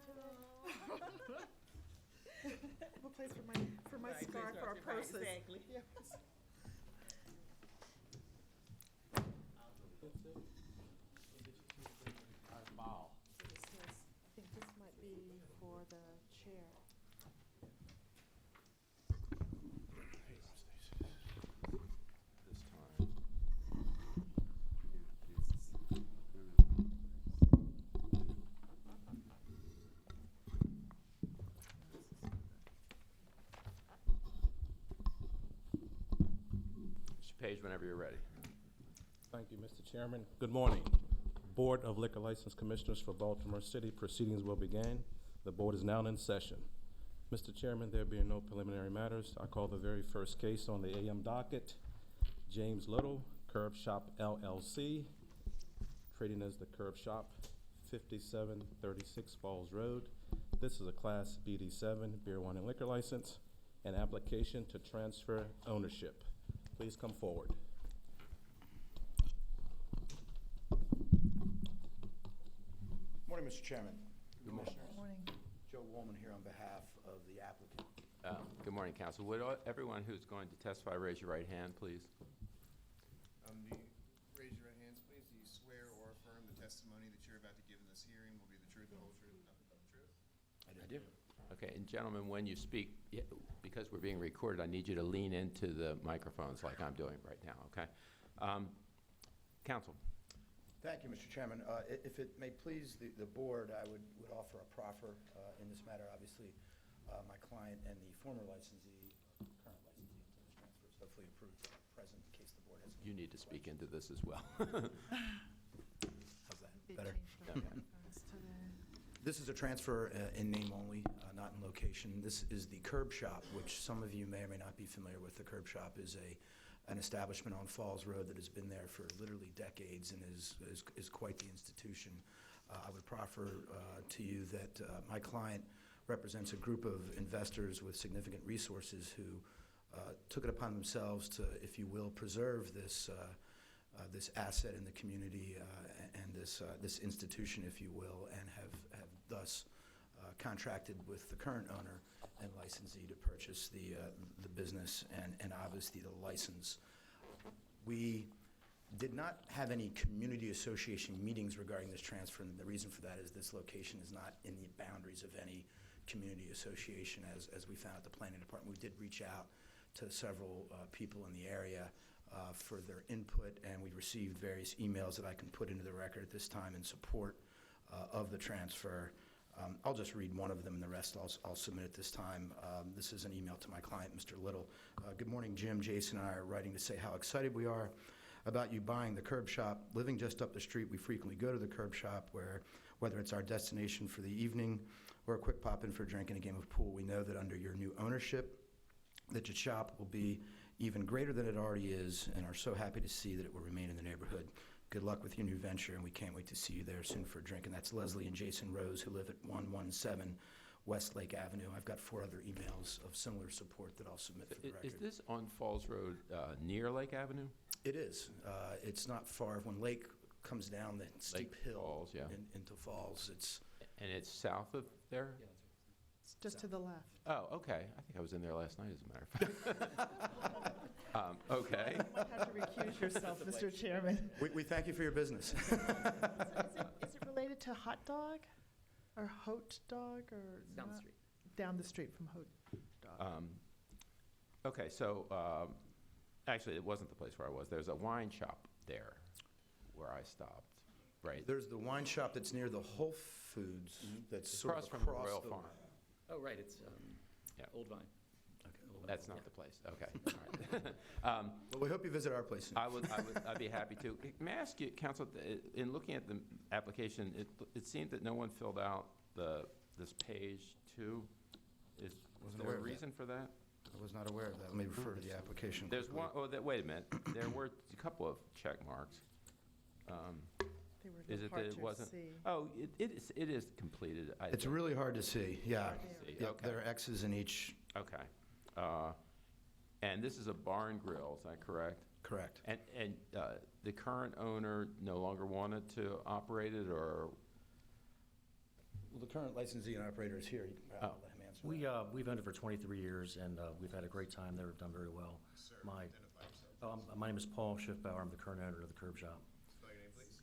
today. I have a place for my Right, scarf, place our right, purses. exactly. Yes. Wow. So this says, I think this might be for the chair. This time. Mr. Page, whenever you're ready. Thank you, Mr. Chairman. Good morning. Board of Liquor License Commissioners for Baltimore City, proceedings will begin. The board is now in session. Mr. Chairman, there being no preliminary matters, I call the very first case on the AM docket. James Little, Curb Shop LLC, trading as the Curb Shop, 5736 Falls Road. This is a Class BD7 beer, wine, and liquor license, an application to transfer ownership. Please come forward. Morning, Mr. Chairman. Good morning. Commissioners. Morning. Joe Woolman here on behalf of the applicant. Good morning, council. Would everyone who's going to testify raise your right hand, please? Do you raise your right hands, please? Do you swear or affirm the testimony that you're about to give in this hearing will be the truth, the whole truth, nothing but the truth? I do. Okay, and gentlemen, when you speak, because we're being recorded, I need you to lean into the microphones like I'm doing right now, okay? Counsel. Thank you, Mr. Chairman. If it may please the board, I would offer a proffer in this matter. Obviously, my client and the former licensee, current licensee until this transfer is hopefully approved, present in case the board has. You need to speak into this as well. How's that? Better? Okay. This is a transfer in name only, not in location. This is the Curb Shop, which some of you may or may not be familiar with. The Curb Shop is an establishment on Falls Road that has been there for literally decades and is quite the institution. I would proffer to you that my client represents a group of investors with significant resources who took it upon themselves to, if you will, preserve this asset in the community and this institution, if you will, and have thus contracted with the current owner and licensee to purchase the business and obviously the license. We did not have any community association meetings regarding this transfer, and the reason for that is this location is not in the boundaries of any community association, as we found at the planning department. We did reach out to several people in the area for their input, and we received various emails that I can put into the record at this time in support of the transfer. I'll just read one of them, and the rest I'll submit at this time. This is an email to my client, Mr. Little. Good morning, Jim. Jason and I are writing to say how excited we are about you buying the Curb Shop. Living just up the street, we frequently go to the Curb Shop, whether it's our destination for the evening or a quick pop-in for a drink and a game of pool. We know that under your new ownership, that your shop will be even greater than it already is, and are so happy to see that it will remain in the neighborhood. Good luck with your new venture, and we can't wait to see you there soon for a drink. And that's Leslie and Jason Rose, who live at 117 West Lake Avenue. I've got 4 other emails of similar support that I'll submit for the record. Is this on Falls Road near Lake Avenue? It is. It's not far. When Lake comes down the steep Lake hill Falls, yeah. into Falls, it's And it's south of there? It's just to the left. Oh, okay. I think I was in there last night, as a matter of fact. Okay. You might have to recuse yourself, Mr. Chairman. we thank you for your business. Is it related to Hot Dog or Hote Dog or? Down the not? street. Down the street from Hote Dog. Okay, so actually, it wasn't the place where I was. There's a wine shop there where I stopped, right? There's the wine shop that's near the Whole Foods that's sort Across of from the across Royal the Farm. Oh, right, it's Yeah. Old Vine. Okay. Old Vine. That's not Yeah. the place. Okay. All right. Well, we hope you visit our place soon. I'd be happy to. May I ask you, Counsel, in looking at the application, it seemed that no one filled out this page 2. Is Wasn't there aware a of that. reason for that? I was not aware of that. Let me refer to the application. There's quickly. one. Oh, wait a minute. There were a couple of check marks. They were Is it that it departure wasn't? C. Oh, it is completed. It's really hard to see, yeah. Hard to see. Yep, Okay. there are X's in each, Okay. And this is a barn grill, is that correct? correct. And the current owner no longer wanted to operate it, or Well, the current licensee and operator is here. I'll let him answer that. We've owned it for 23 years, and we've had a great time there. We've done very well. Sir, My- identify yourself. My name is Paul Schiffbauer. I'm the current owner of the Curb Shop. Spell your name, please.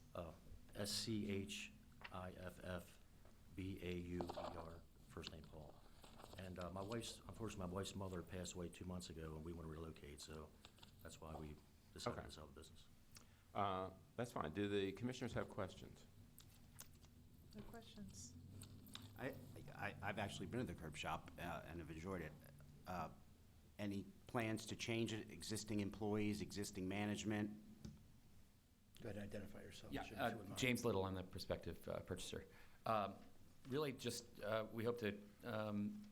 Schifbauer, first name Paul. And unfortunately, my wife's mother passed away 2 months ago, and we want to relocate, so that's why we decided Okay. to sell the business. That's fine. Do the commissioners have questions? No questions? I've actually been to the Curb Shop and have enjoyed it. Any plans to change it, existing employees, existing management? Go ahead and identify yourself. Yeah, if you wouldn't mind. James Little, I'm the prospective purchaser. Really just, we hope to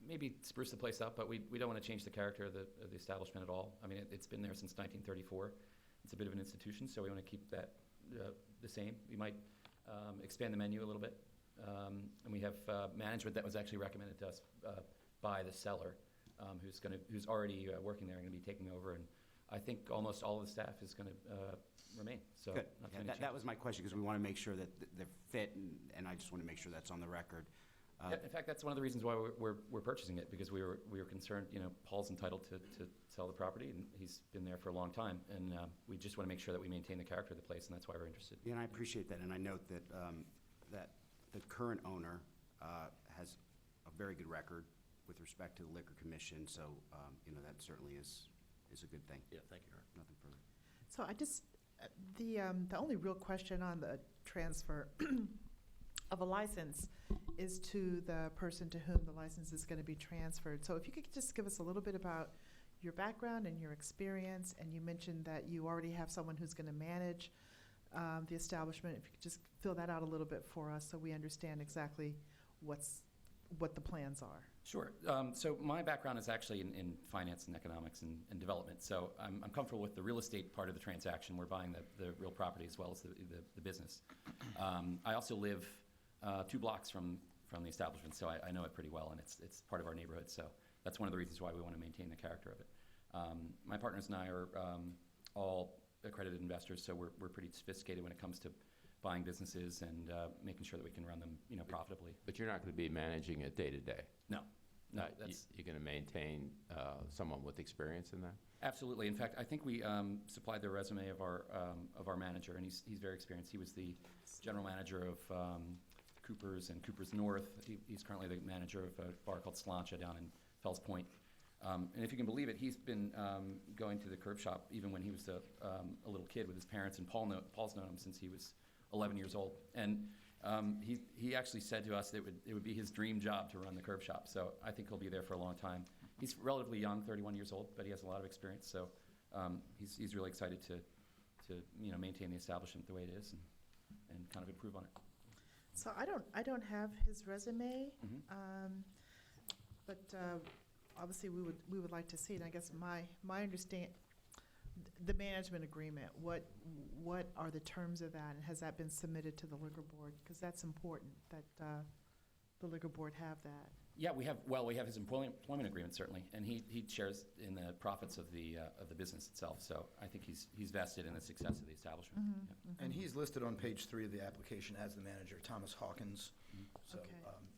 maybe spruce the place up, but we don't want to change the character of the establishment at all. I mean, it's been there since 1934. It's a bit of an institution, so we want to keep that the same. We might expand the menu a little bit. And we have management that was actually recommended to us by the seller, who's already working there and going to be taking over. And I think almost all of the staff is going to remain, so. Good. not Yeah, gonna that change. was my question, because we want to make sure that they're fit, and I just want to make sure that's on the record. Yeah, in fact, that's one of the reasons why we're purchasing it, because we were concerned, Paul's entitled to sell the property, and he's been there for a long time, and we just want to make sure that we maintain the character of the place, and that's why we're interested. Yeah, and I appreciate that, and I note that, that the current owner has a very good record with respect to the Liquor Commission, so, that certainly is a good thing. Yeah, thank you, Aaron. Nothing further. So I just, the only real question on the transfer of a license is to the person to whom the license is going to be transferred. So if you could just give us a little bit about your background and your experience, and you mentioned that you already have someone who's going to manage the establishment. If you could just fill that out a little bit for us so we understand exactly what the plans are. Sure. So my background is actually in finance and economics and development. So I'm comfortable with the real estate part of the transaction. We're buying the real property as well as the business. I also live 2 blocks from the establishment, so I know it pretty well, and it's part of our neighborhood. So that's one of the reasons why we want to maintain the character of it. My partners and I are all accredited investors, so we're pretty sophisticated when it comes to buying businesses and making sure that we can run them, profitably. But you're not going to be managing it day to day? No, You- that's You're going to maintain someone with experience in that? absolutely. In fact, I think we supplied the resume of our manager, and he's very experienced. He was the general manager of Cooper's and Cooper's North. He's currently the manager of a bar called Slancha down in Fells Point. And if you can believe it, he's been going to the Curb Shop even when he was a little kid with his parents, and Paul's known him since he was 11 years old. And he actually said to us that it would be his dream job to run the Curb Shop. So I think he'll be there for a long time. He's relatively young, 31 years old, but he has a lot of experience. So he's really excited to maintain the establishment the way it is and kind of improve on it. So I don't have his resume, but obviously we would like to see it. And I guess my understand, the management agreement, what are the terms of that, and has that been submitted to the liquor board? Because that's important that the liquor board have that. Yeah, we have his employment agreement, certainly, and he shares in the profits of the business itself. So I think he's vested in the success of the establishment. Yeah. And he's listed on page 3 of the application as the manager, Thomas Hawkins. So Okay.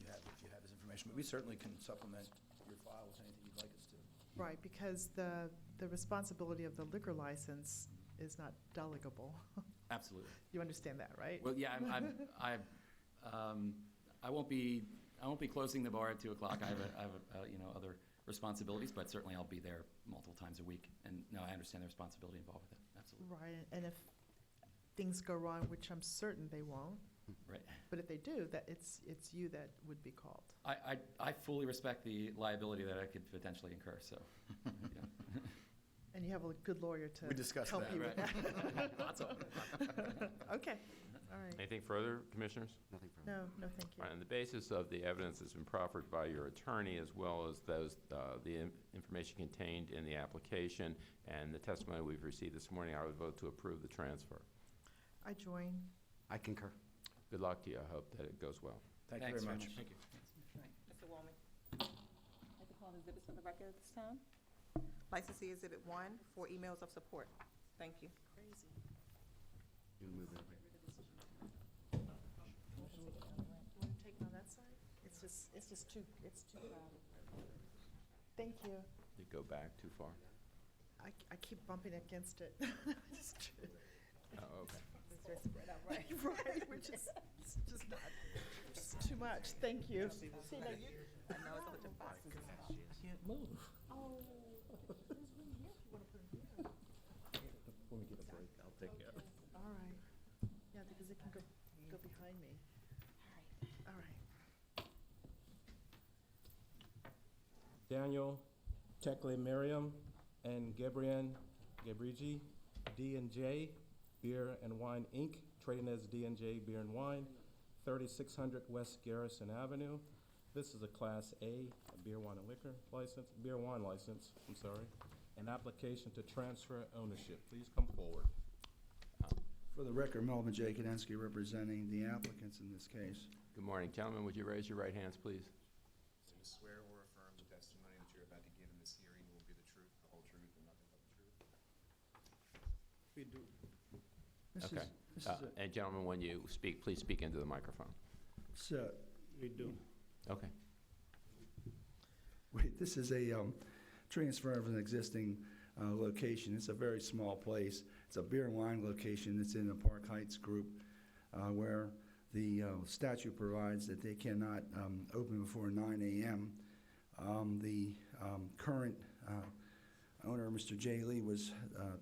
you have his information, but we certainly can supplement your file with anything you'd like us to. Right, because the responsibility of the liquor license is not delegable. Absolutely. You understand that, right? Well, yeah, I won't be closing the bar at 2:00. I have other responsibilities, but certainly I'll be there multiple times a week. And no, I understand the responsibility involved with it. Absolutely. Right, and if things go wrong, which I'm certain they won't, Right. but if they do, that it's you that would be called. I fully respect the liability that I could potentially incur. So. And you have a good lawyer to We discussed help that, you with that. Lots of them. Okay, all right. Anything further, commissioners? Nothing further. No, thank you. All right, on the basis of the evidence that's been proffered by your attorney, as well as the information contained in the application and the testimony we've received this morning, I would vote to approve the transfer. I join. I concur. Good luck to you. I hope that it goes well. Thank you Thanks very much. Thank you. Mr. Woolman. I'd like to call the exhibits for the record at this time. Licensee Exhibit 1, 4 emails of support. Thank you. Crazy. You wanna move that? Want to take it on that side? it's just too crowded. Thank you. You go back too far? I keep bumping against it. Just- Oh, okay. Right, which is, it's just not, just too much. Thank you. See, now you, I know, it's a bunch of boxes. Can't move. oh, there's room here if you want to put it here. When we get a break, I'll take care of it. All right. Yeah, because it can go behind me. All right. Daniel Tekle Miriam and Gabrielle Gabrigi, D&J Beer and Wine, Inc., trading as D&J Beer and Wine, 3600 West Garrison Avenue. This is a Class A beer, wine, and liquor license, beer, wine license, I'm sorry, an application to transfer ownership. Please come forward. For the record, Melvin J. Kadensky representing the applicants in this case. Good morning. Gentlemen, would you raise your right hands, please? Do you swear or affirm the testimony that you're about to give in this hearing will be the truth, the whole truth, and nothing but the truth? We do. Okay. And gentlemen, when you speak, please speak into the microphone. So, we do. Okay. This is a transfer of an existing location. It's a very small place. It's a beer and wine location that's in the Park Heights group where the statute provides that they cannot open before 9 a.m. The current owner, Mr. Jay Lee, was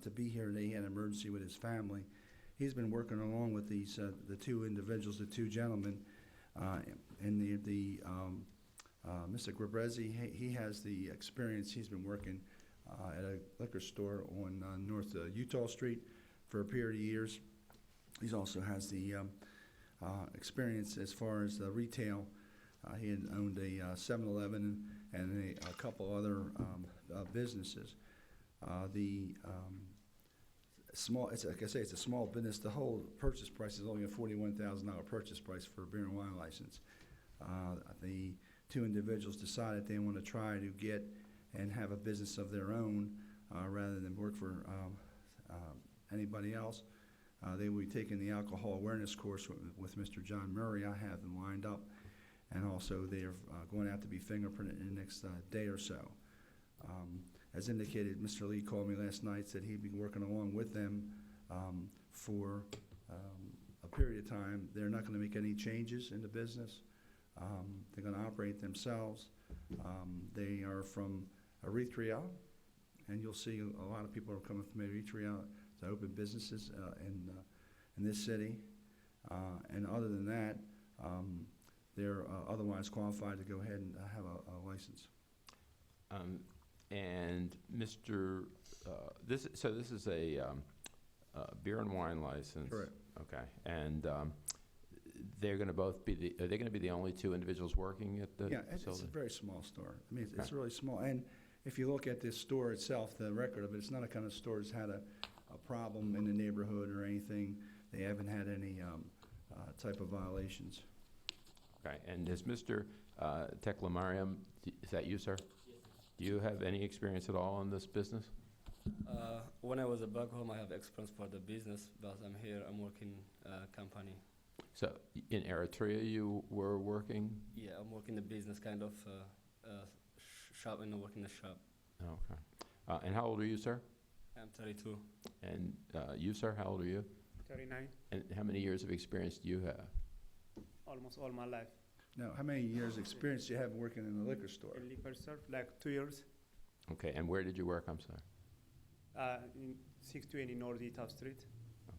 to be here today. He had an emergency with his family. He's been working along with these the two individuals, the two gentlemen, and Mr. Grabrezzi. He has the experience. He's been working at a liquor store on North Utah Street for a period of years. He also has the experience as far as the retail. He had owned a 7-Eleven and a couple other businesses. It's like I say, it's a small business. The whole purchase price is only a $41,000 purchase price for a beer and wine license. The two individuals decided they want to try to get and have a business of their own rather than work for anybody else. They will be taking the alcohol awareness course with Mr. John Murray. I have them lined up, and also they are going to have to be fingerprinted in the next day or so. As indicated, Mr. Lee called me last night, said he'd be working along with them for a period of time. They're not going to make any changes in the business. They're going to operate themselves. They are from Eritrea, and you'll see a lot of people are coming from Eritrea to open businesses in this city. And other than that, they're otherwise qualified to go ahead and have a license. And Mr., this is a beer and wine license? Correct. Okay. And they're going to both be are they going to be the only two individuals working at the Yeah, it's facility? a very small store. I mean, it's Okay. really small. And if you look at this store itself, the record of it, it's not a kind of store that's had a problem in the neighborhood or anything. They haven't had any type of violations. Okay. And is Mr. Teklemariam, is that you, sir? Yes. Do you have any experience at all in this business? When I was back home, I have experience for the business, but I'm here, I'm working company. So in Eritrea you were working? Yeah, I'm working the business kind of shop and working the shop. Okay. And how old are you, sir? I'm 32. And you, sir, how old are you? 39, And how many years of experience do you have? almost all my life. Now, how many years' experience do you have working in a liquor store? In liquor store, like 2 years. Okay. And where did you work? I'm sorry. In 620 North Utah Street.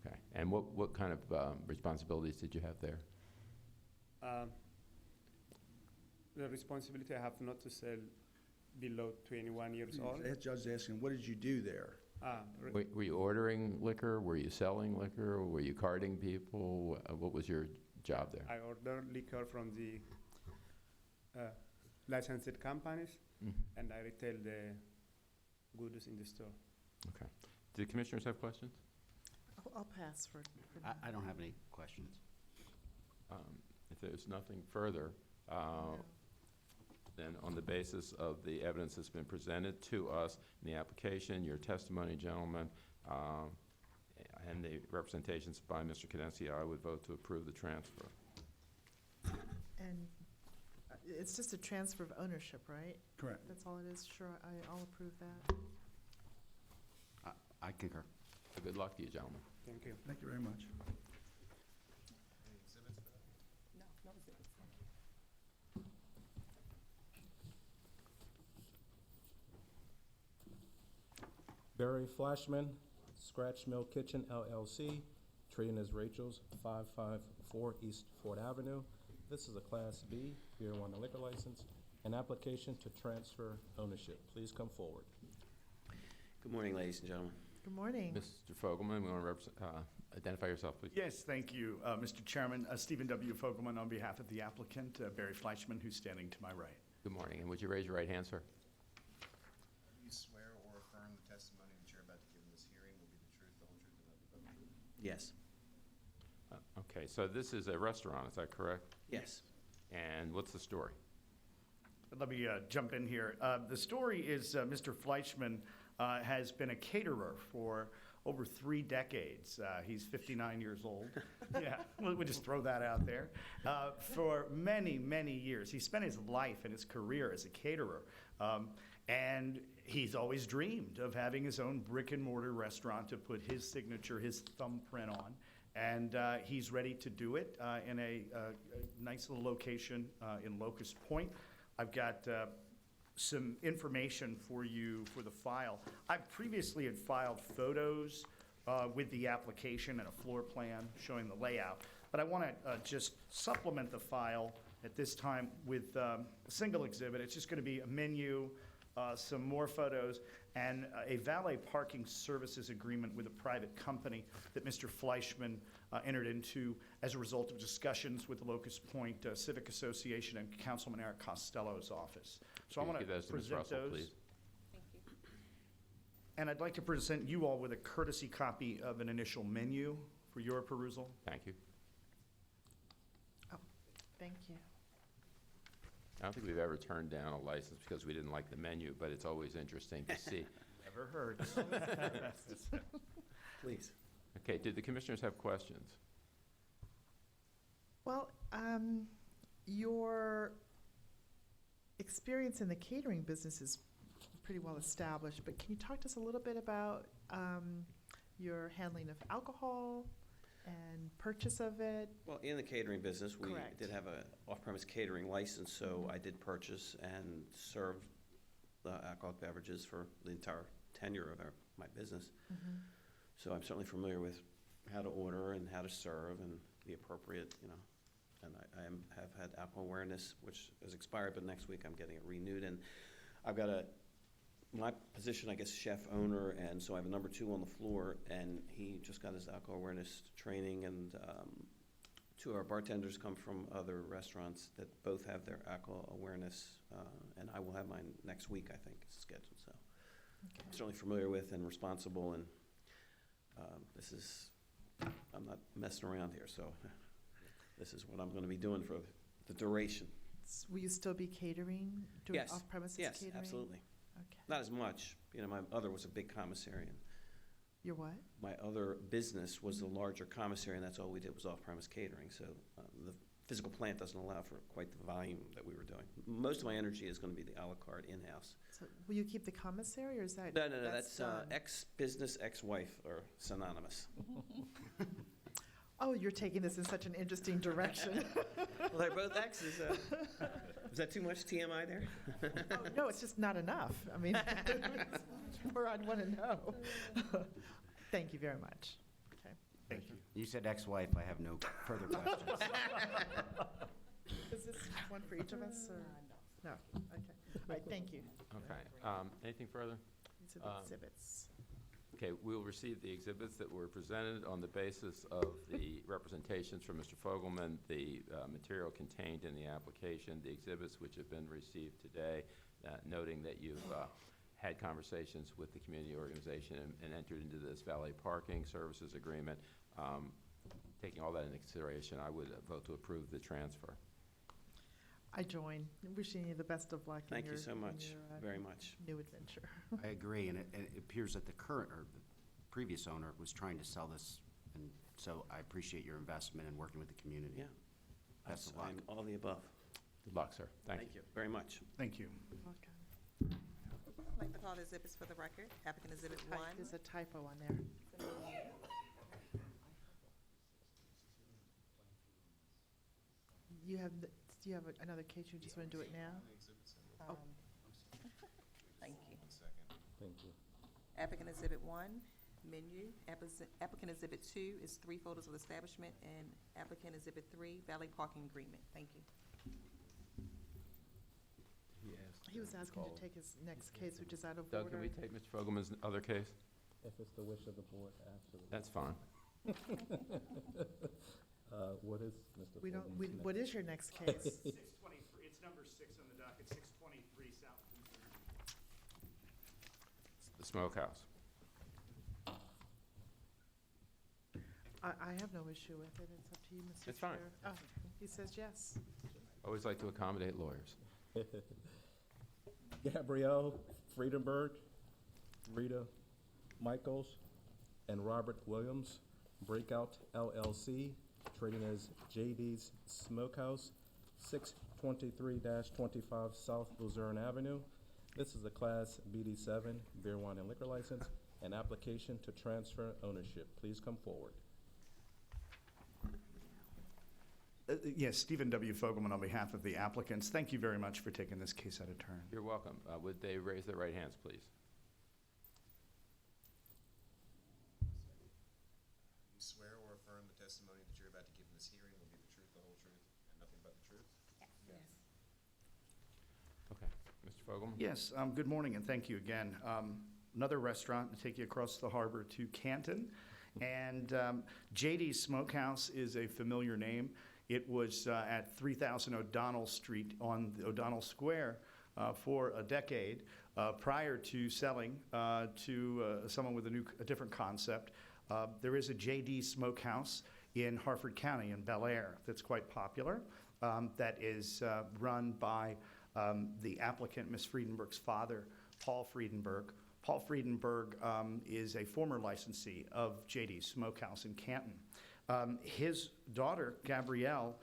Okay. And what kind of responsibilities did you have there? The responsibility I have not to sell below 21 years old. The judge is asking, what did you do there? Were you ordering liquor? Were you selling liquor? Were you carding people? What was your job there? I order liquor from the licensed companies, Mhm. and I retail the goods in the store. Okay. Do the commissioners have questions? I'll pass for I don't have any questions. If there's nothing further, then on the basis of the evidence that's been presented to us in the application, your testimony, gentlemen, and the representations by Mr. Cadencia, I would vote to approve the transfer. And it's just a transfer of ownership, right? Correct. That's all it is? Sure, I'll approve that. I concur. So good luck to you, gentlemen. Thank you. Thank you very much. Any exhibits for that? No, no exhibits, thank you. Barry Flashman, Scratch Mill Kitchen LLC, trading as Rachel's, 554 East Ford Avenue. This is a Class B beer and wine liquor license, an application to transfer ownership. Please come forward. Good morning, ladies and gentlemen. Good morning. Mr. Fogelman, we want to identify yourself, please. Yes, thank you, Mr. Chairman. Stephen W. Fogelman on behalf of the applicant, Barry Fleischman, who's standing to my right. Good morning, and would you raise your right hand, sir? Do you swear or affirm the testimony that you're about to give in this hearing will be the truth, the whole truth, and nothing but the truth? Yes. Okay, so this is a restaurant, is that correct? Yes. And what's the story? Let me jump in here. The story is Mr. Fleischman has been a caterer for over 3 decades. He's 59 years old. Yeah, we'll just throw that out there. For many, many years. He spent his life and his career as a caterer. And he's always dreamed of having his own brick and mortar restaurant to put his signature, his thumbprint on. And he's ready to do it in a nice little location in Locust Point. I've got some information for you for the file. I previously had filed photos with the application and a floor plan showing the layout, but I want to just supplement the file at this time with a single exhibit. It's just going to be a menu, some more photos, and a valet parking services agreement with a private company that Mr. Fleischman entered into as a result of discussions with the Locust Point Civic Association and Councilman Eric Costello's office. So I Please want give to those to Ms. present Russell, those. please. Thank you. And I'd like to present you all with a courtesy copy of an initial menu for your perusal. Thank you. Thank you. I don't think we've ever turned down a license because we didn't like the menu, but it's always interesting to see. Never hurts. Please. Okay, did the commissioners have questions? Well, your experience in the catering business is pretty well established, but can you talk to us a little bit about your handling of alcohol and purchase of it? Well, in the catering business, we Correct. did have a off-premise catering license, so I did purchase and serve alcoholic beverages for the entire tenure of my business. Mhm. So I'm certainly familiar with how to order and how to serve and the appropriate, and I have had alcohol awareness, which has expired, but next week I'm getting it renewed. And I've got my position, I guess, chef owner, and so I have a number 2 on the floor, and he just got his alcohol awareness training, and 2 of our bartenders come from other restaurants that both have their alcohol awareness, and I will have mine next week, I think, is scheduled, so. I'm certainly familiar with and responsible, and I'm not messing around here, so this is what I'm going to be doing for the duration. Will you still be catering, doing Yes. off-premises Yes, catering? absolutely. Okay. Not as much. My other was a big commissary, and Your what? my other business was the larger commissary, and that's all we did was off-premise catering. So the physical plant doesn't allow for quite the volume that we were doing. Most of my energy is going to be the a la carte in-house. So will you keep the commissary, or is that? No, that's done? ex-business, ex-wife are synonymous. Oh, you're taking this in such an interesting direction. Well, they're both exes. Is that too much TMI there? Oh, no, it's just not enough. I mean, more I'd want to know. Thank you very much. Okay. Thank you. You said ex-wife, I have no further questions. Is this one for each of us, or? No. Okay. All right, thank you. Okay, anything further? These are the exhibits. Okay, we'll receive the exhibits that were presented on the basis of the representations from Mr. Fogelman, the material contained in the application, the exhibits which have been received today, noting that you've had conversations with the community organization and entered into this valet parking services agreement. Taking all that into consideration, I would vote to approve the transfer. I join. Wishing you the best of luck. Thank in you your, so in much, your, very much. New adventure. I agree, and it appears that the current, or the previous owner was trying to sell this, and so I appreciate your investment in working with the community. Yeah. Best of luck. I'm all the above. Good luck, sir. Thank you. Thank you very much. Thank you. Welcome. I'd like to call the exhibits for the record. Applicant Exhibit 1. There's a typo on there. You have, do you have another case, you just want to do it now? Um, Thank you. Thank you. Applicant Exhibit 1, menu. Applicant Exhibit 2 is 3 photos of the establishment, and applicant Exhibit 3, valet parking agreement. Thank you. He was asking to take his next case, which is out of Doug, order. can we take Mr. Fogelman's other case? If it's the wish of the board, absolutely. That's fine. What is Mr. We don't, Fogelman's next? what is your next case? 623, it's number 6 on the docket, 623 South Luzerne. The smokehouse. I have no issue with it. It's up to you, Mr. It's fine. Chair. Oh, he says yes. Always like to accommodate lawyers. Gabrielle Friedenberg, Rita Michaels, and Robert Williams, Breakout LLC, trading as JD's Smokehouse, 623-25 South Luzerne Avenue. This is a Class BD7 beer, wine, and liquor license, an application to transfer ownership. Please come forward. Yes, Stephen W. Fogelman on behalf of the applicants. Thank you very much for taking this case out of turn. You're welcome. Would they raise their right hands, please? You swear or affirm the testimony that you're about to give in this hearing will be the truth, the whole truth, and nothing but the truth? Yes. Okay. Mr. Fogelman? Yes, good morning and thank you again. Another restaurant to take you across the harbor to Canton. And JD's Smokehouse is a familiar name. It was at 3000 O'Donnell Street on the O'Donnell Square for a decade prior to selling to someone with a different concept. There is a JD Smokehouse in Harford County in Bel Air that's quite popular, that is run by the applicant, Ms. Friedenberg's father, Paul Friedenberg. Paul Friedenberg is a former licensee of JD's Smokehouse in Canton. His daughter, Gabrielle,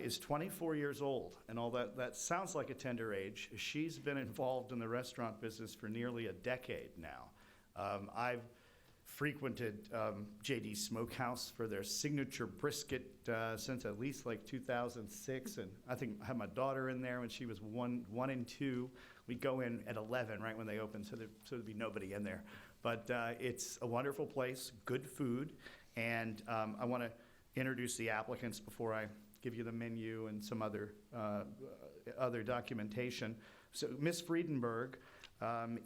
is 24 years old, and all that sounds like a tender age. She's been involved in the restaurant business for nearly a decade now. I've frequented JD's Smokehouse for their signature brisket since at least like 2006, and I think I had my daughter in there when she was one and two. We'd go in at 11 right when they opened, so there'd be nobody in there. But it's a wonderful place, good food, and I want to introduce the applicants before I give you the menu and some other documentation. So Ms. Friedenberg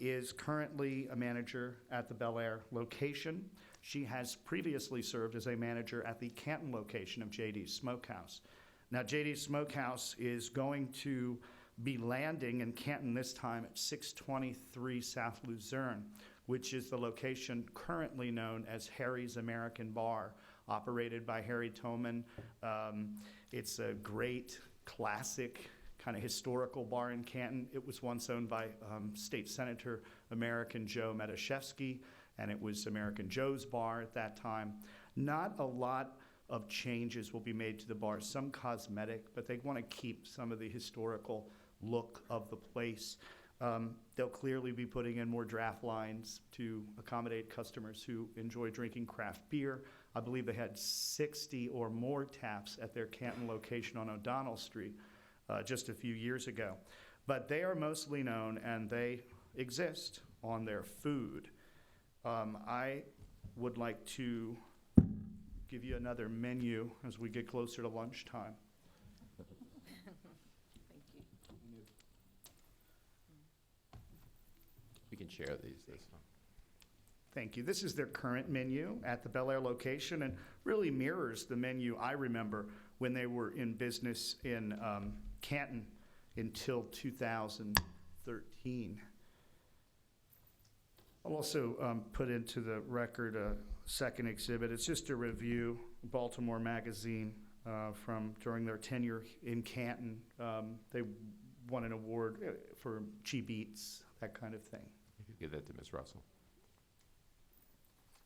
is currently a manager at the Bel Air location. She has previously served as a manager at the Canton location of JD's Smokehouse. Now, JD's Smokehouse is going to be landing in Canton this time at 623 South Luzerne, which is the location currently known as Harry's American Bar, operated by Harry Toman. It's a great, classic, kind of historical bar in Canton. It was once owned by State Senator American Joe Metashevsky, and it was American Joe's bar at that time. Not a lot of changes will be made to the bar, some cosmetic, but they want to keep some of the historical look of the place. They'll clearly be putting in more draft lines to accommodate customers who enjoy drinking craft beer. I believe they had 60 or more taps at their Canton location on O'Donnell Street just a few years ago. But they are mostly known, and they exist on their food. I would like to give you another menu as we get closer to lunchtime. We can share these this time. Thank you. This is their current menu at the Bel Air location and really mirrors the menu I remember when they were in business in Canton until 2013. I'll also put into the record a second exhibit. It's just a review, Baltimore Magazine, from during their tenure in Canton. They won an award for cheap eats, that kind of thing. You could give that to Ms. Russell.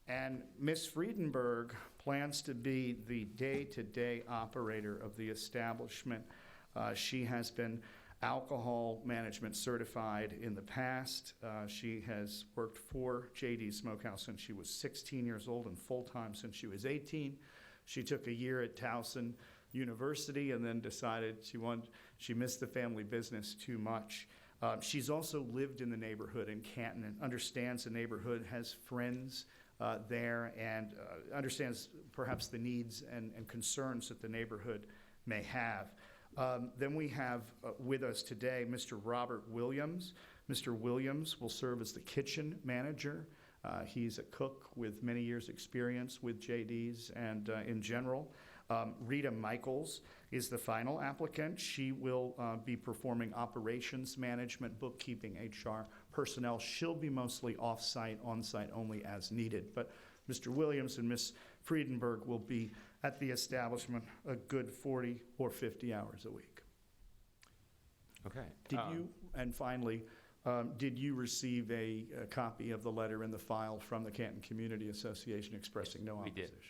And Ms. Friedenberg plans to be the day-to-day operator of the establishment. She has been alcohol management certified in the past. She has worked for JD's Smokehouse since she was 16 years old and full-time since she was 18. She took a year at Towson University and then decided she missed the family business too much. She's also lived in the neighborhood in Canton and understands the neighborhood, has friends there, and understands perhaps the needs and concerns that the neighborhood may have. Then we have with us today Mr. Robert Williams. Mr. Williams will serve as the kitchen manager. He's a cook with many years' experience with JD's and in general. Rita Michaels is the final applicant. She will be performing operations management, bookkeeping, HR, personnel. She'll be mostly off-site, on-site only as needed. But Mr. Williams and Ms. Friedenberg will be at the establishment a good 40 or 50 hours a week. Okay. And finally, did you receive a copy of the letter in the file from the Canton Community Association expressing no we opposition? did.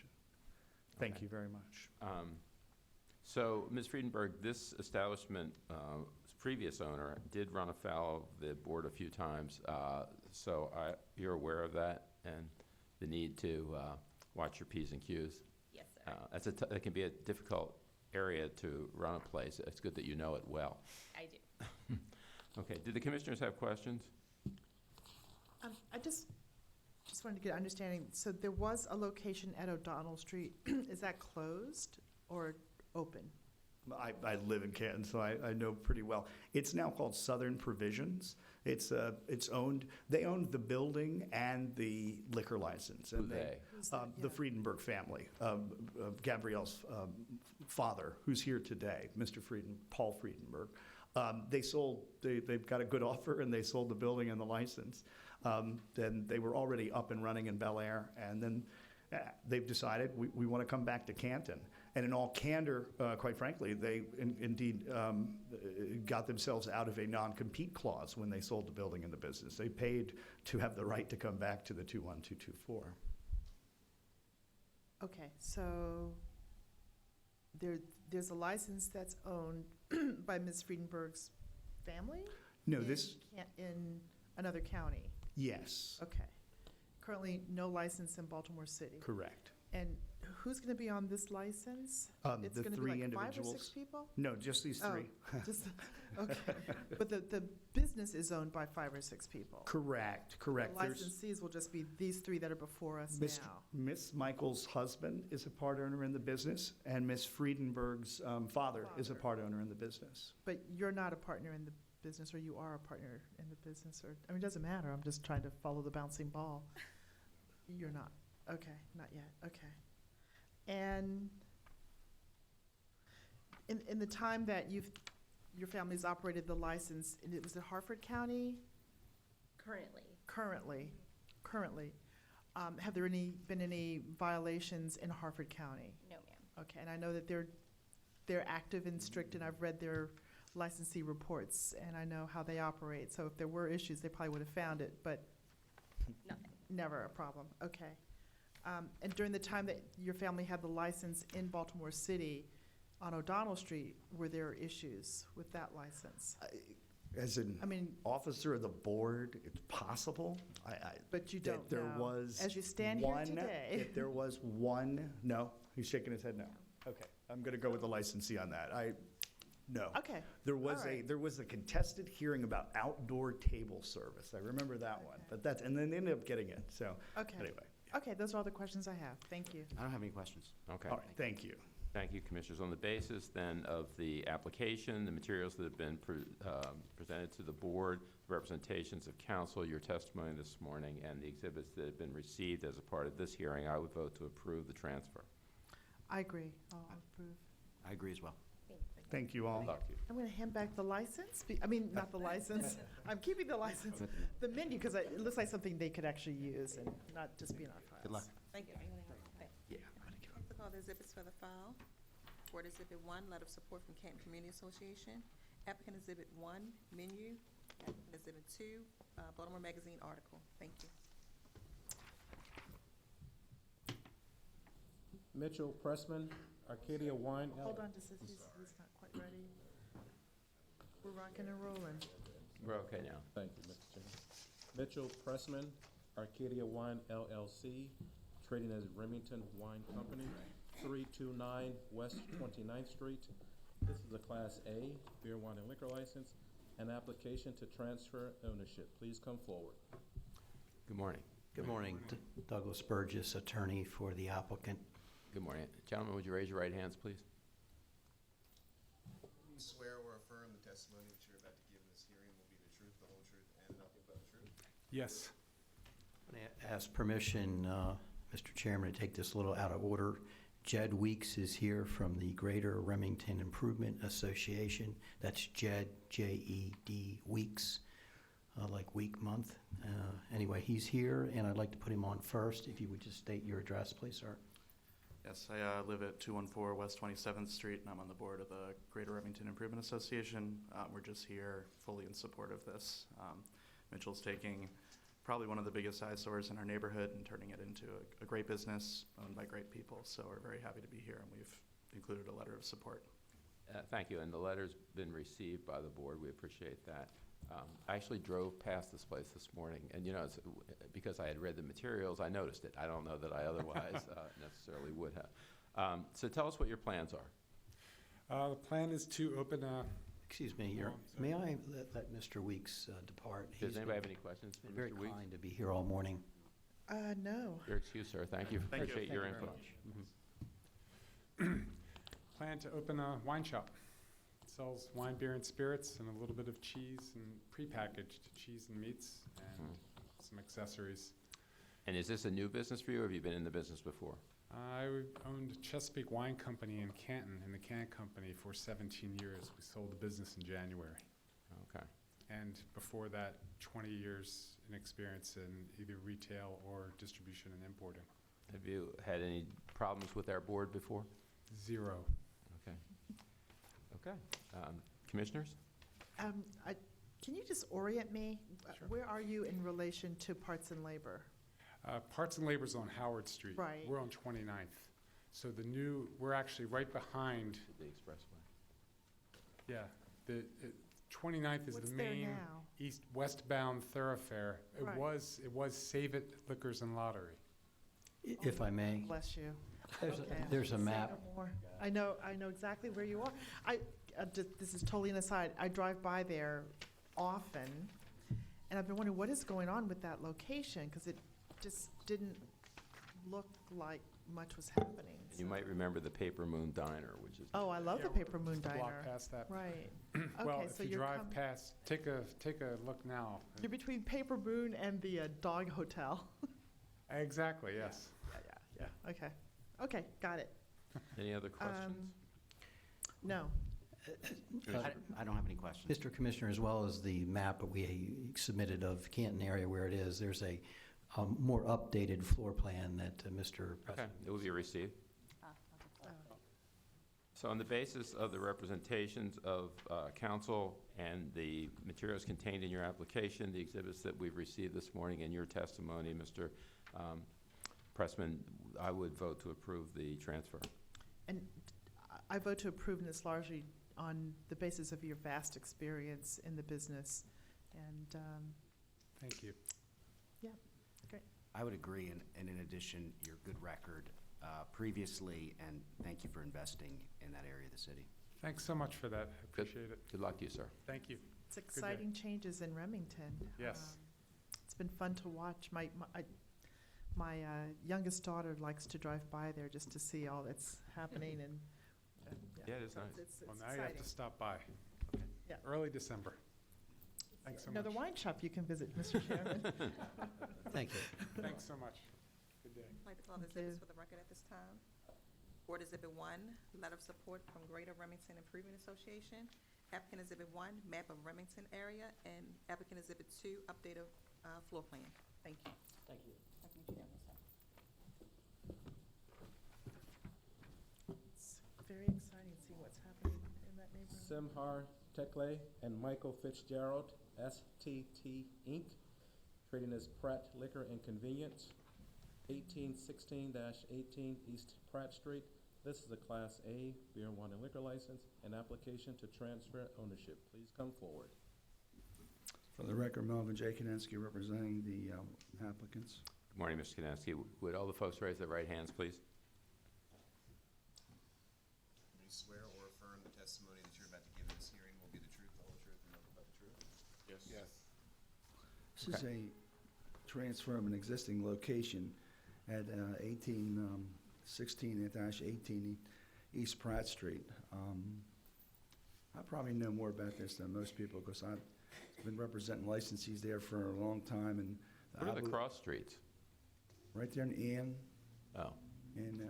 Thank you very much. So, Ms. Friedenberg, this establishment, previous owner did run afoul of the board a few times, so you're aware of that and the need to watch your P's and Q's? Yes, sir. It can be a difficult area to run a place. It's good that you know it well. I do. Okay, do the commissioners have questions? I just wanted to get an understanding. So there was a location at O'Donnell Street. Is that closed or open? I live in Canton, so I know pretty well. It's now called Southern Provisions. It's owned. They owned the building and the liquor license. And the Friedenberg family, Gabrielle's father, who's here today, Paul Friedenberg. They've got a good offer, and they sold the building and the license. Then they were already up and running in Bel Air, and then they've decided we want to come back to Canton. And in all candor, quite frankly, they indeed got themselves out of a non-compete clause when they sold the building and the business. They paid to have the right to come back to the 21224. Okay, so there's a license that's owned by Ms. Friedenberg's family? No, In another county? Yes. Okay. Currently, no license in Baltimore City? Correct. And who's going to be on this license? It's The gonna three be like individuals. 5 or 6 people? No, just these three. Oh, okay. But the business is owned by 5 or 6 people? Correct. The There's- licensees will just be these 3 that are before us now? Miss Michael's husband is a part owner in the business, and Miss Friedenberg's father is a part owner in the business. But you're not a partner in the business, or you are a partner in the business, or, I mean, it doesn't matter, I'm just trying to follow the bouncing ball. You're not, okay, not yet, okay. And in the time that your family's operated the license, and it was in Harford County? Currently. Currently. Have there been any violations in Harford County? No, ma'am. Okay, and I know that they're active and strict, and I've read their licensee reports, and I know how they operate. So if there were issues, they probably would have found it, but Nothing. never a problem. Okay. And during the time that your family had the license in Baltimore City on O'Donnell Street, were there issues with that license? As an I mean, officer of the board, it's possible. but you that don't there know. was As you stand here today. If there was one, no, he's shaking his head no. Okay, I'm going to go with the licensee on that. No. Okay. There was All right. there was a contested hearing about outdoor table service. I remember that one, but and then they ended up getting it. So Okay. anyway, Okay, those are all the questions I have. Thank you. I don't have any questions. Okay. all right, thank you. Thank you, Commissioners. On the basis then of the application, the materials that have been presented to the board, the representations of counsel, your testimony this morning, and the exhibits that have been received as a part of this hearing, I would vote to approve the transfer. I agree. I'll approve. I agree as well. Thank you all. Good luck to you. I'm going to hand back the license. Not the license. I'm keeping the license, the menu, because it looks like something they could actually use and not just be in our files. Good luck. Thank you. Yeah. Look all the exhibits for the file. Board Exhibit 1, letter of support from Canton Community Association. Applicant Exhibit 1, menu. Applicant Exhibit 2, Baltimore Magazine article. Thank you. Mitchell Pressman, Arcadia Wine. Hold on, just he's not quite ready. We're rocking and rolling. We're okay now. Thank you, Mr. Chairman. Mitchell Pressman, Arcadia Wine LLC, trading as Remington Wine Company, 329 West 29th Street. This is a Class A beer, wine, and liquor license, an application to transfer ownership. Please come forward. Good morning. Good morning. Douglas Burgess, attorney for the applicant. Good morning. Gentlemen, would you raise your right hands, please? Do you swear or affirm the testimony that you're about to give in this hearing will be the truth, the whole truth, and nothing but the truth? Yes. I'm going to ask permission, Mr. Chairman, to take this a little out of order. Jed Weeks is here from the Greater Remington Improvement Association. That's Jed, J-E-D, Weeks, like week, month. Anyway, he's here, and I'd like to put him on first. If you would just state your address, please, sir. Yes, I live at 214 West 27th Street, and I'm on the board of the Greater Remington Improvement Association. We're just here fully in support of this. Mitchell's taking probably one of the biggest eyesores in our neighborhood and turning it into a great business owned by great people. So we're very happy to be here, and we've included a letter of support. Thank you, and the letter's been received by the board. We appreciate that. I actually drove past this place this morning, and you know, because I had read the materials, I noticed it. I don't know that I otherwise necessarily would have. So tell us what your plans are. The plan is to open a. Excuse me, may I let Mr. Weeks depart? Does He's anybody have been any questions for very Mr. Weeks? kind to be here all morning. No. Your excuse, sir. Thank you. Thank you. Appreciate your Thank you very input. much. Plan to open a wine shop. It sells wine, beer, and spirits, and a little bit of cheese and prepackaged cheese and meats, and some accessories. And is this a new business for you, or have you been in the business before? I owned Chesapeake Wine Company in Canton, in the Can Company, for 17 years. We sold the business in January. Okay. And before that, 20 years in experience in either retail or distribution and importing. Have you had any problems with our board before? Zero. Okay. Okay. Commissioners? Can you just orient me? Sure. Where are you in relation to Parts and Labor? Parts and Labor's on Howard Street. Right. We're on 29th. So we're actually right behind, The expressway. yeah, the 29th is What's the there main now? westbound thoroughfare. It Right. was Save It Liquors and Lottery. If I may, Bless you. there's Okay. there's a Say map. no more. I know exactly where you are. This is totally an aside. I drive by there often, and I've been wondering what is going on with that location, because it just didn't look like much was happening. You might remember the Paper Moon Diner, which is. Oh, I love Yeah, the Paper Moon A block Diner. past that. Right. Well, Okay, if so you you're drive past, take a look now. You're between Paper Moon and the Dog Hotel. Exactly, yes. Yeah. Okay. Okay, got it. Any other questions? No. I don't have any questions. Mr. Commissioner, as well as the map that we submitted of Canton area where it is, there's a more updated floor plan that Mr. Okay, it will be received. So on the basis of the representations of council and the materials contained in your application, the exhibits that we've received this morning, and your testimony, Mr. Pressman, I would vote to approve the transfer. And I vote to approve, and it's largely on the basis of your vast experience in the business. And, Thank you. yeah, great. I would agree, and in addition, your good record previously, and thank you for investing in that area of the city. Thanks so much for that. I Good. appreciate it. Good luck to you, sir. Thank you. It's exciting changes in Remington. Yes. It's been fun to watch. My youngest daughter likes to drive by there just to see all that's happening, and Yeah, it is nice. it's Well, now you have to exciting. stop by. Yeah. Early December. Thanks so much. Another wine shop you can visit, Mr. Chairman. Thank you. Thanks so much. Good day. I'd like to call the Thank you. exhibits for the record at this time. Board Exhibit 1, letter of support from Greater Remington Improvement Association. Applicant Exhibit 1, map of Remington area, and applicant Exhibit 2, update of floor plan. Thank you. Thank you. It's very exciting to see what's happening in that neighborhood. Simhar Tekle and Michael Fitzgerald, STT Inc., trading as Pratt Liquor and Convenience, 1816-18 East Pratt Street. This is a Class A beer and wine and liquor license and application to transfer ownership. Please come forward. For the record, Melvin J. Kanensky representing the applicants. Good morning, Mr. Kanensky. Would all the folks raise their right hands, please? Do you swear or affirm the testimony that you're about to give in this hearing will be the truth, the whole truth, and nothing but the truth? Yes. This is a transfer of an existing location at 1816-18 East Pratt Street. I probably know more about this than most people because I've been representing licensees there for a long time. And What are the cross streets? right there in Ian Oh, and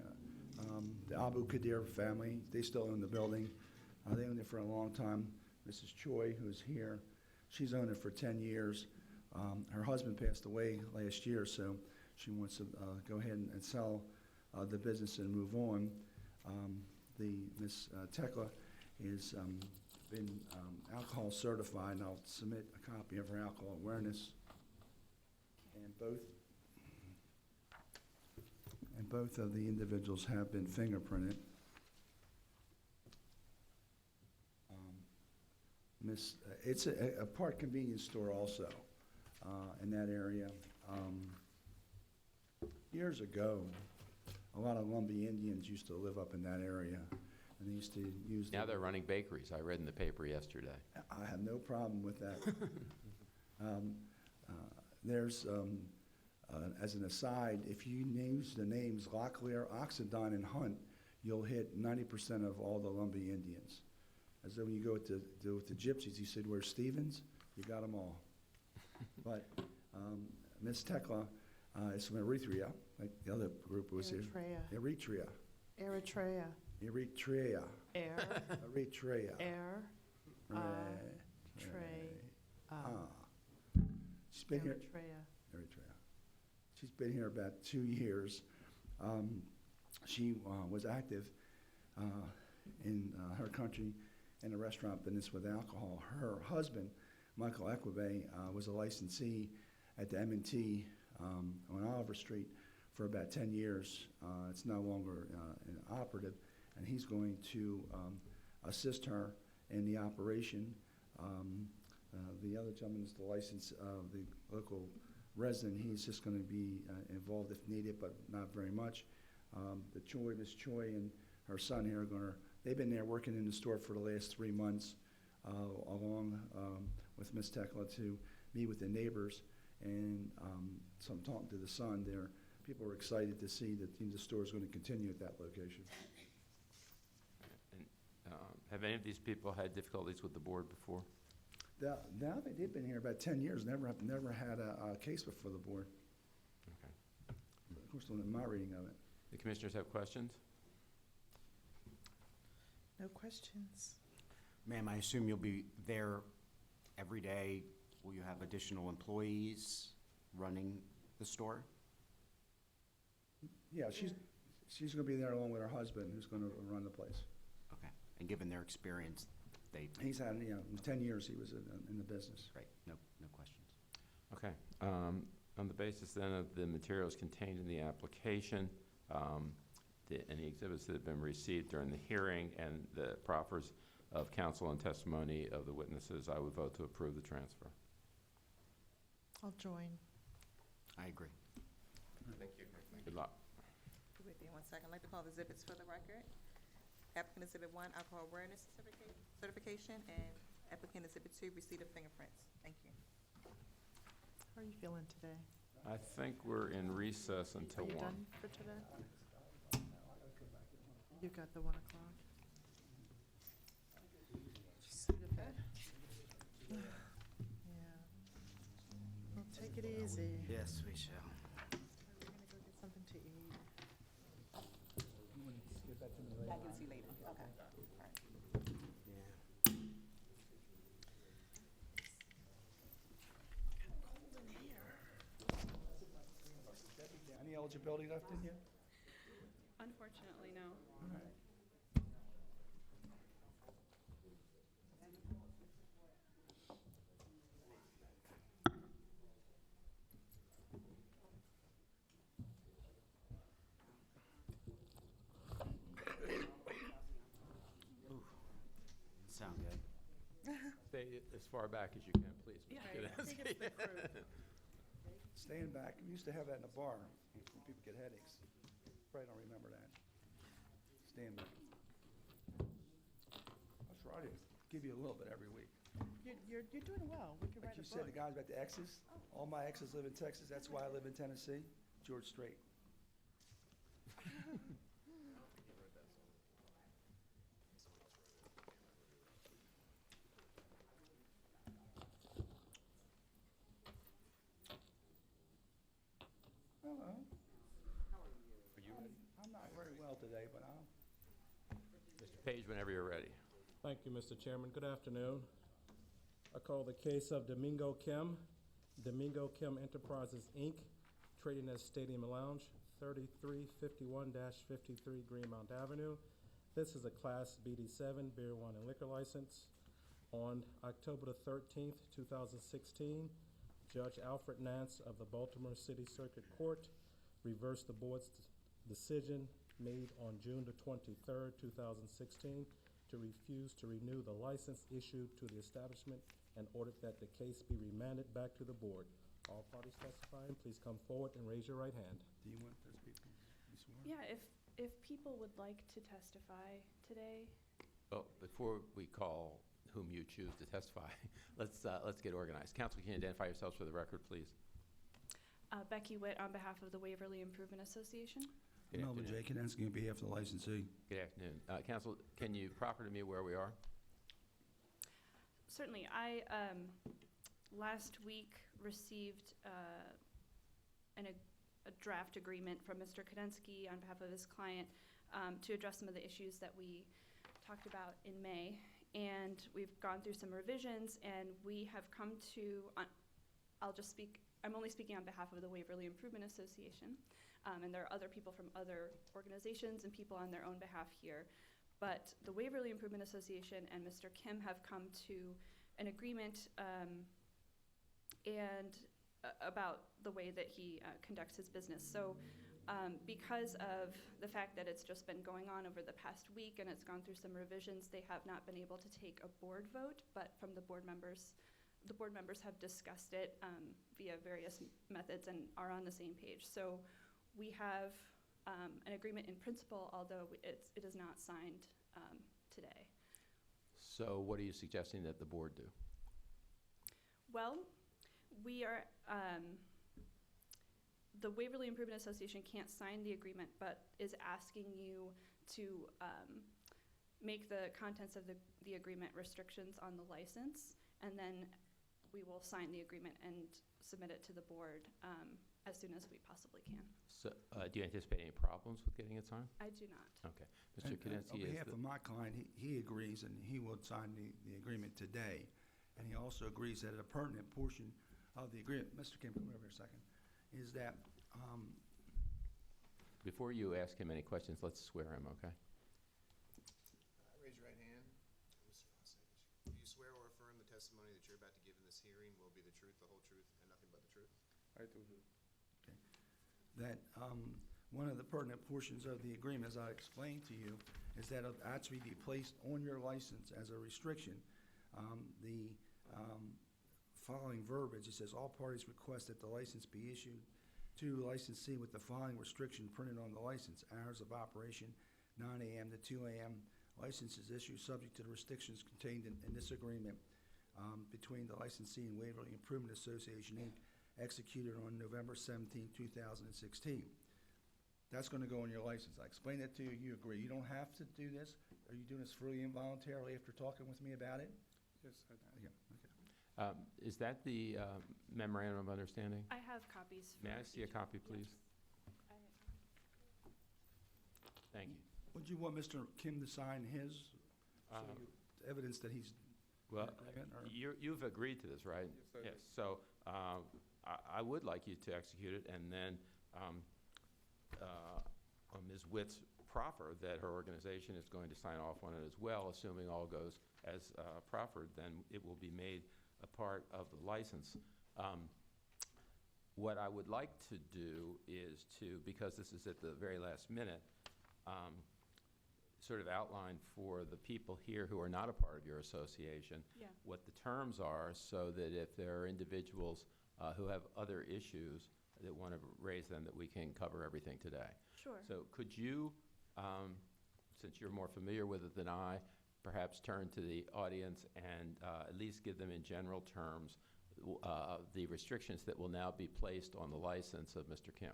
the Abu Qadir family, they still own the building. They owned it for a long time. Mrs. Choi, who's here, she's owned it for 10 years. Her husband passed away last year, so she wants to go ahead and sell the business and move on. Miss Tekla is been alcohol certified, and I'll submit a copy of her alcohol awareness. And both of the individuals have been fingerprinted. It's a part convenience store also in that area. Years ago, a lot of Lumbee Indians used to live up in that area, and they used to use. now they're running bakeries. I read in the paper yesterday. I have no problem with that. There's, as an aside, if you use the names Locklear, Oxidine, and Hunt, you'll hit 90% of all the Lumbee Indians. As though when you go with the gypsies, you said, where's Stevens? You got them all. But Miss Tekla is from Eritrea, like the other group was here. Eritrea. Eritrea. Eritrea. Eritrea. Air. Eritrea. Air. She's been here. Eritrea. Eritrea. She's been here about 2 years. She was active in her country in the restaurant business with alcohol. Her husband, Michael Equibe, was a licensee at the M&T on Oliver Street for about 10 years. It's no longer operative, and he's going to assist her in the operation. The other gentleman is the license of the local resident. He's just going to be involved if needed, but not very much. Miss Choi and her son here are going to, they've been there working in the store for the last 3 months, along with Miss Tekla to meet with the neighbors. And so I'm talking to the son there. People are excited to see that the store is going to continue at that location. And, have any of these people had difficulties with the board before? Now they've been here about 10 years, never had a case before the board. Okay. Of course, in my reading of it. The commissioners have questions? No questions. Ma'am, I assume you'll be there every day. Will you have additional employees running the store? Yeah, she's going to be there along with her husband, who's going to run the place. Okay. And given their experience, He's had, 10 years he was in the business. Great. No questions. Okay. On the basis then of the materials contained in the application, any exhibits that have been received during the hearing, and the proffers of counsel and testimony of the witnesses, I would vote to approve the transfer. I'll join. I agree. Thank you. Good luck. Be with you in 1 second. I'd like to call the exhibits for the record. Applicant Exhibit 1, alcohol awareness certification, and applicant Exhibit 2, receipt of fingerprints. Thank you. How are you feeling today? I think we're in recess until Are you 1. done for today? You got the 1 o'clock? Sudafed. Yeah. Well, take it easy. Yes, we shall. We're gonna go get something to eat. I can see later. Okay. All right. Any eligibility left in here? Unfortunately, no. All right. stay as far back as you can, please, Mr. Yeah, Kidensky. I think it's the crew. Stand back. We used to have that in a bar when people get headaches. Probably don't remember that. Stand back. That's right. Give you a little bit every week. You're doing well. We could Like write you a said, book. the guys about the exes, all my exes live in Texas. That's why I live in Tennessee. George Strait. Hello. Are you ready? I'm not very well today, but I'll. Mr. Page, whenever you're ready. Thank you, Mr. Chairman. Good afternoon. I call the case of Domingo Kim Enterprises, Inc., trading as Stadium Lounge, 3351-53 Greenmount Avenue. This is a Class BD7 beer, wine, and liquor license. On October the 13th, 2016, Judge Alfred Nance of the Baltimore City Circuit Court reversed the board's decision made on June the 23rd, 2016, to refuse to renew the license issued to the establishment and ordered that the case be remanded back to the board. All parties testifying, please come forward and raise your right hand. Do you want those people to be sworn? Yeah, if people would like to testify today, Well, before we call whom you choose to testify, let's get organized. Counsel, can you identify yourselves for the record, please? Becky Witt on behalf of the Waverly Improvement Association. Good Melvin afternoon. J. Kidensky on behalf of the licensee. Good afternoon. Counsel, can you proffer to me where we are? Certainly, I last week received a draft agreement from Mr. Kidensky on behalf of his client to address some of the issues that we talked about in May. And we've gone through some revisions, and we have come to, I'm only speaking on behalf of the Waverly Improvement Association, and there are other people from other organizations and people on their own behalf here. But the Waverly Improvement Association and Mr. Kim have come to an agreement about the way that he conducts his business. So because of the fact that it's just been going on over the past week and it's gone through some revisions, they have not been able to take a board vote, but from the board members have discussed it via various methods and are on the same page. So we have an agreement in principle, although it is not signed today. So what are you suggesting that the board do? Well, we are, the Waverly Improvement Association can't sign the agreement, but is asking you to make the contents of the agreement restrictions on the license, and then we will sign the agreement and submit it to the board as soon as we possibly can. So, do you anticipate any problems with getting it signed? I do not. Okay. Mr. Kidensky, On is behalf the- of my client, he agrees, and he will sign the agreement today. And he also agrees that a pertinent portion of the agreement, Mr. Kim, come over here a second, is that, Before you ask him any questions, let's swear him, okay? Raise your right hand. Do you swear or affirm the testimony that you're about to give in this hearing will be the truth, the whole truth, and nothing but the truth? I do. that one of the pertinent portions of the agreement, as I explained to you, is that it'll actually be placed on your license as a restriction. The following verbiage, it says, all parties request that the license be issued to the licensee with the following restriction printed on the license. Hours of operation, 9 a.m. to 2 a.m. License is issued subject to the restrictions contained in this agreement between the licensee and Waverly Improvement Association, Inc., executed on November 17, 2016. That's going to go on your license. I explained that to you. You agree. You don't have to do this. Are you doing this freely and voluntarily after talking with me about it? Yes, I do. Yeah, okay. Is that the memorandum of understanding? I have copies. May I for see a each- copy, please? I- Thank you. Would you want Mr. Kim to sign his, Um, evidence that he's Well, in agreement, or- you've agreed to this, right? Yes, I do. Yes, so I would like you to execute it, and then on Ms. Witt's proffer that her organization is going to sign off on it as well, assuming all goes as proffered, then it will be made a part of the license. What I would like to do is to, because this is at the very last minute, sort of outline for the people here who are not a part of your association Yeah. what the terms are, so that if there are individuals who have other issues that want to raise them, that we can cover everything today. Sure. So could you, since you're more familiar with it than I, perhaps turn to the audience and at least give them in general terms the restrictions that will now be placed on the license of Mr. Kim?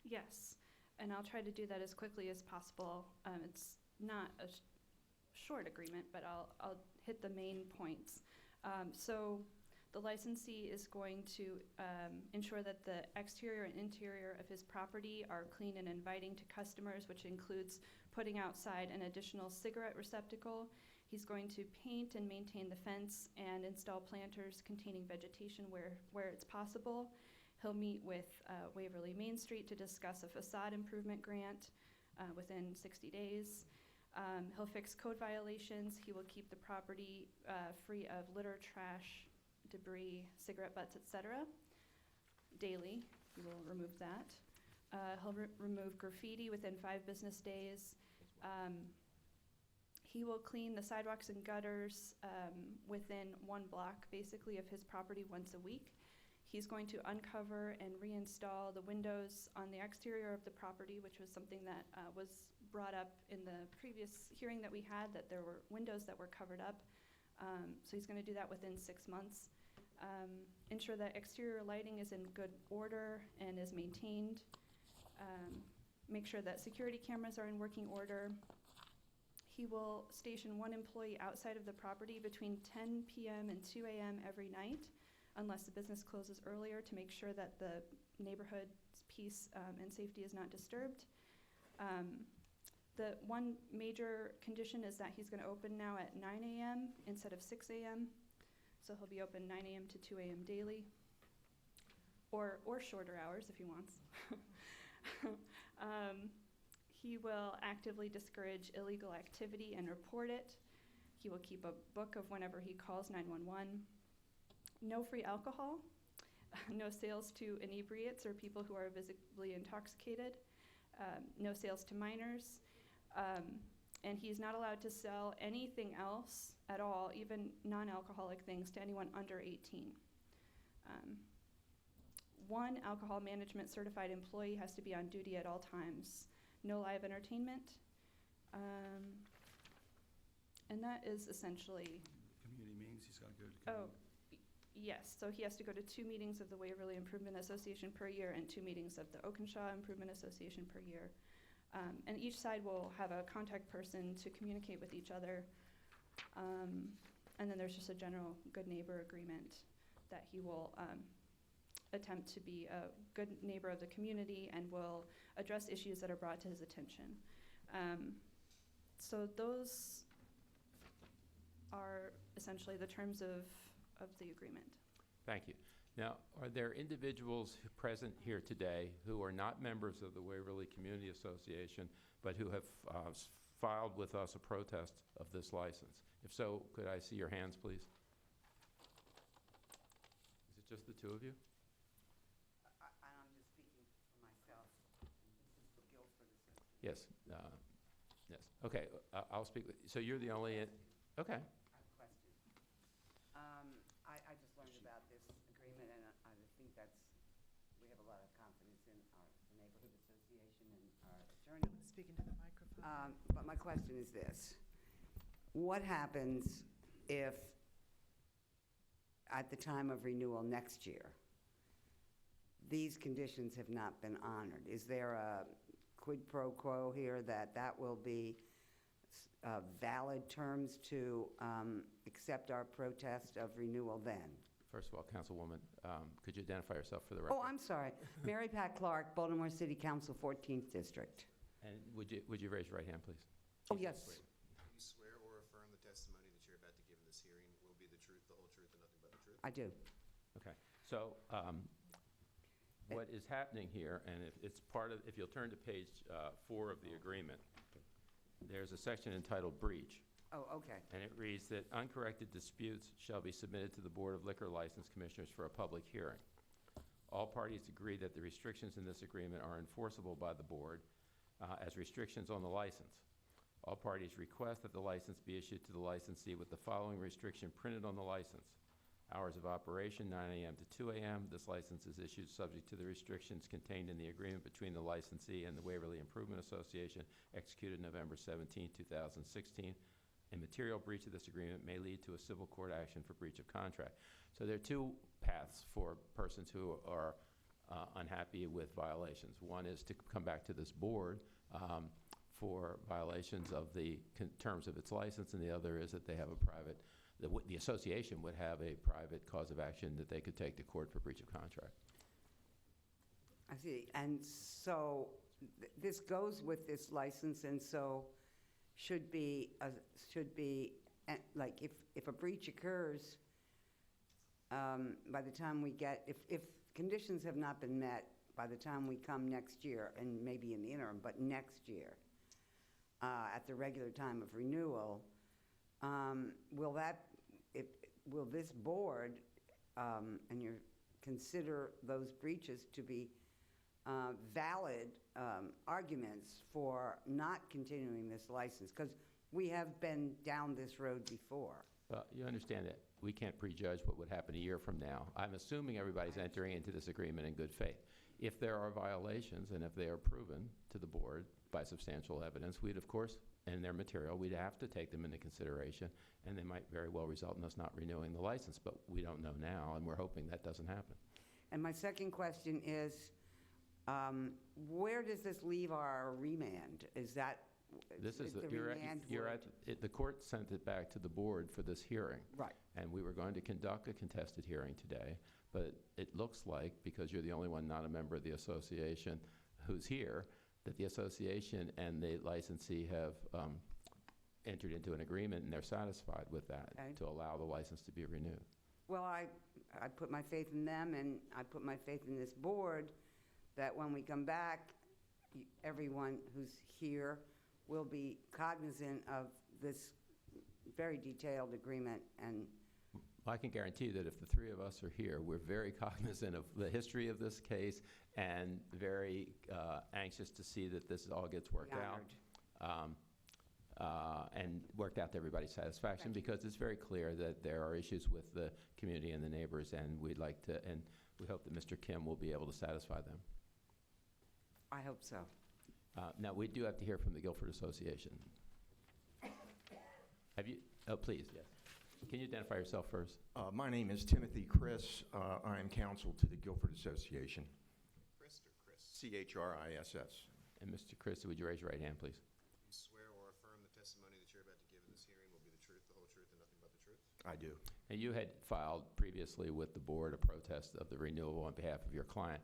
Yes, and I'll try to do that as quickly as possible. It's not a short agreement, but I'll hit the main points. So the licensee is going to ensure that the exterior and interior of his property are clean and inviting to customers, which includes putting outside an additional cigarette receptacle. He's going to paint and maintain the fence and install planters containing vegetation where it's possible. He'll meet with Waverly Main Street to discuss a facade improvement grant within 60 days. He'll fix code violations. He will keep the property free of litter, trash, debris, cigarette butts, etc. Daily, he will remove that. He'll remove graffiti within 5 business days. He will clean the sidewalks and gutters within 1 block, basically, of his property once a week. He's going to uncover and reinstall the windows on the exterior of the property, which was something that was brought up in the previous hearing that we had, that there were windows that were covered up. So he's going to do that within 6 months. Ensure that exterior lighting is in good order and is maintained. Make sure that security cameras are in working order. He will station 1 employee outside of the property between 10 p.m. and 2 a.m. every night, unless the business closes earlier, to make sure that the neighborhood's peace and safety is not disturbed. The one major condition is that he's going to open now at 9 a.m. instead of 6 a.m. So he'll be open 9 a.m. to 2 a.m. daily, or shorter hours if he wants. He will actively discourage illegal activity and report it. He will keep a book of whenever he calls 911. No free alcohol, no sales to inebriates or people who are visibly intoxicated, no sales to minors, and he's not allowed to sell anything else at all, even non-alcoholic things, to anyone under 18. 1 alcohol management certified employee has to be on duty at all times. No live entertainment. And that is essentially... Community meetings, he's got to go to Oh, community. yes, so he has to go to 2 meetings of the Waverly Improvement Association per year and 2 meetings of the Oakenshaw Improvement Association per year. And each side will have a contact person to communicate with each other. And then there's just a general good neighbor agreement that he will attempt to be a good neighbor of the community and will address issues that are brought to his attention. So those are essentially the terms of the agreement. Thank you. Now, are there individuals present here today who are not members of the Waverly Community Association, but who have filed with us a protest of this license? If so, could I see your hands, please? Is it just the 2 of you? I'm just speaking for myself. This is for Guilford Association. Yes. Yes. Okay. I'll speak. So you're the only. Okay. I have a question. I just learned about this agreement, and I think we have a lot of confidence in the Neighborhood Association and our attorney. Speaking to the microphone. But my question is this. What happens if, at the time of renewal next year, these conditions have not been honored? Is there a quid pro quo here that will be valid terms to accept our protest of renewal then? First of all, Councilwoman, could you identify yourself for the record? Oh, I'm sorry. Mary Pat Clark, Baltimore City Council, 14th District. And would you raise your right hand, please? Oh, yes. Do you swear or affirm the testimony that you're about to give in this hearing will be the truth, the whole truth, and nothing but the truth? I do. Okay. So what is happening here, and if you'll turn to page 4 of the agreement, there's a section entitled Breach. Oh, okay. And it reads that uncorrected disputes shall be submitted to the Board of Liquor License Commissioners for a public hearing. All parties agree that the restrictions in this agreement are enforceable by the board as restrictions on the license. All parties request that the license be issued to the licensee with the following restriction printed on the license. Hours of operation, 9 a.m. to 2 a.m. This license is issued subject to the restrictions contained in the agreement between the licensee and the Waverly Improvement Association executed November 17, 2016. A material breach of this agreement may lead to a civil court action for breach of contract. So there are two paths for persons who are unhappy with violations. One is to come back to this board for violations of the terms of its license, and the other is that they have a private, the association would have a private cause of action that they could take to court for breach of contract. I see. And so this goes with this license, and so should be, like, if a breach occurs, by the time we get, if conditions have not been met by the time we come next year, and maybe in the interim, but next year, at the regular time of renewal, will this board, and you consider those breaches to be valid arguments for not continuing this license? Because we have been down this road before. Well, you understand that we can't prejudge what would happen a year from now. I'm assuming everybody's entering into this agreement in good faith. If there are violations and if they are proven to the board by substantial evidence, we'd, of course, in their material, we'd have to take them into consideration, and they might very well result in us not renewing the license, but we don't know now, and we're hoping that doesn't happen. And my second question is, where does this leave our remand? Is that, This is, the you're remand at, the court sent it back to the board for this hearing. Right. And we were going to conduct a contested hearing today, but it looks like, because you're the only one not a member of the association who's here, that the association and the licensee have entered into an agreement, and they're satisfied with that, Okay. to allow the license to be renewed. Well, I put my faith in them, and I put my faith in this board, that when we come back, everyone who's here will be cognizant of this very detailed agreement. And I can guarantee that if the three of us are here, we're very cognizant of the history of this case and very anxious to see that this all gets worked out. And worked out to everybody's satisfaction, because it's very clear that there are issues with the community and the neighbors, and we'd like to, and we hope that Mr. Kim will be able to satisfy them. I hope so. Now, we do have to hear from the Guilford Association. Have you, oh, please, yes. Can you identify yourself first? My name is Timothy Chris. I am counsel to the Guilford Association. Chris or Chris? C-H-R-I-S-S. And Mr. Chris, would you raise your right hand, please? You swear or affirm the testimony that you're about to give in this hearing will be the truth, the whole truth, and nothing but the truth? I do. And you had filed previously with the board a protest of the renewal on behalf of your client.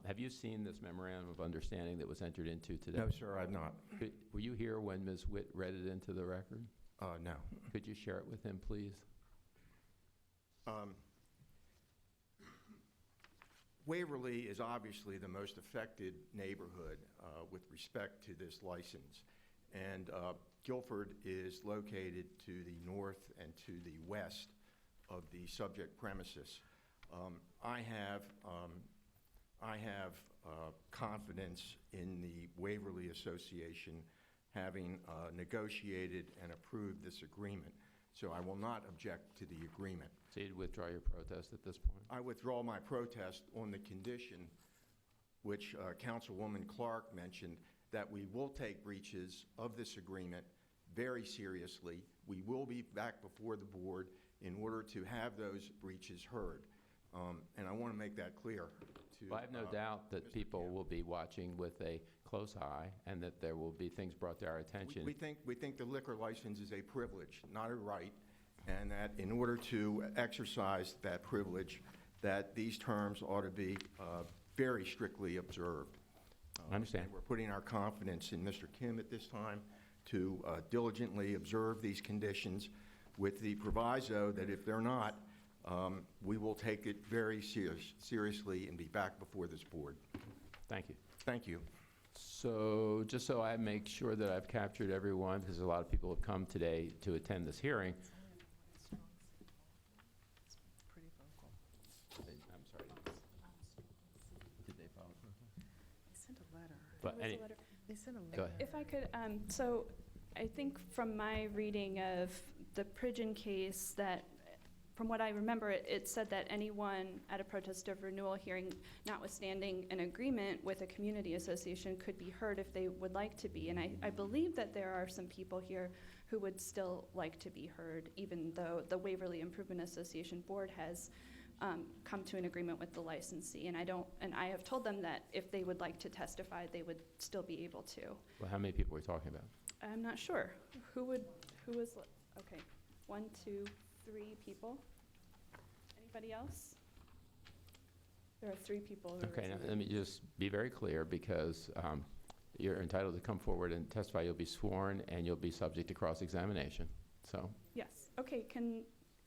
Have you seen this memorandum of understanding that was entered into today? No, sir, I've not. Were you here when Ms. Witt read it into the record? No. Could you share it with him, please? Waverly is obviously the most affected neighborhood with respect to this license. And Guilford is located to the north and to the west of the subject premises. I have confidence in the Waverly Association having negotiated and approved this agreement. So I will not object to the agreement. So you'd withdraw your protest at this point? I withdraw my protest on the condition, which Councilwoman Clark mentioned, that we will take breaches of this agreement very seriously. We will be back before the board in order to have those breaches heard. And I want to make that clear. Well, I have no doubt that people will be watching with a close eye, and that there will be things brought to our attention. We think the liquor license is a privilege, not a right, and that in order to exercise that privilege, that these terms ought to be very strictly observed. I understand. And we're putting our confidence in Mr. Kim at this time to diligently observe these conditions, with the proviso that if they're not, we will take it very seriously and be back before this board. Thank you. Thank you. So just so I make sure that I've captured everyone, because a lot of people have come today to attend this hearing. Pretty vocal. I'm sorry. Did they file a protest? They sent a letter. But There was any- a letter. They sent a letter. Go ahead. If I could, so I think from my reading of the Pridgeon case that, from what I remember, it said that anyone at a protest of renewal hearing, notwithstanding an agreement with a community association, could be heard if they would like to be. And I believe that there are some people here who would still like to be heard, even though the Waverly Improvement Association board has come to an agreement with the licensee. And I have told them that if they would like to testify, they would still be able to. Well, how many people are we talking about? I'm not sure. Who was, okay, 1, 2, 3 people. Anybody else? There are 3 people who Okay, now raised their let me just be very clear, because you're entitled to come forward and testify. You'll be sworn, and you'll be subject to cross-examination. So Yes, okay,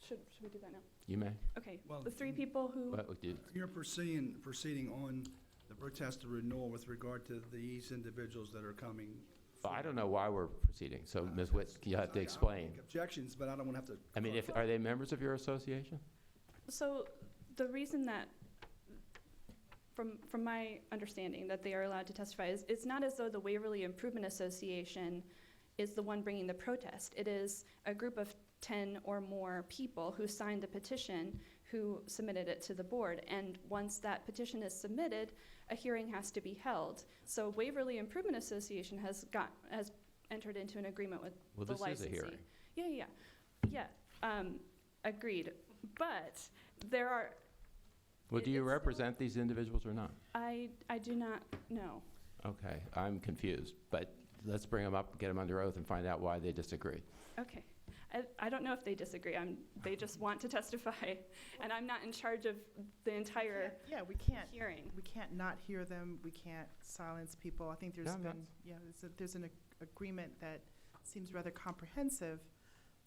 should we do that now? you may. Okay, Well, the 3 people who, You're proceeding on the protest of renewal with regard to these individuals that are coming. Well, I don't know why we're proceeding, so Ms. Witt, you have to explain. Objections, but I don't want to have to. I mean, are they members of your association? so the reason that, from my understanding, that they are allowed to testify is, it's not as though the Waverly Improvement Association is the one bringing the protest. It is a group of 10 or more people who signed the petition, who submitted it to the board. And once that petition is submitted, a hearing has to be held. So Waverly Improvement Association has entered into an agreement with the licensee. Well, this is a hearing. Yeah, agreed. But there are, Well, do you represent these individuals or not? I do not know. Okay, I'm confused, but let's bring them up, get them under oath, and find out why they disagree. Okay. I don't know if they disagree. They just want to testify, and I'm not in charge of the entire Yeah, we can't. hearing. We can't not hear them. We can't silence people. I think there's No, been, there's an agreement that seems rather comprehensive,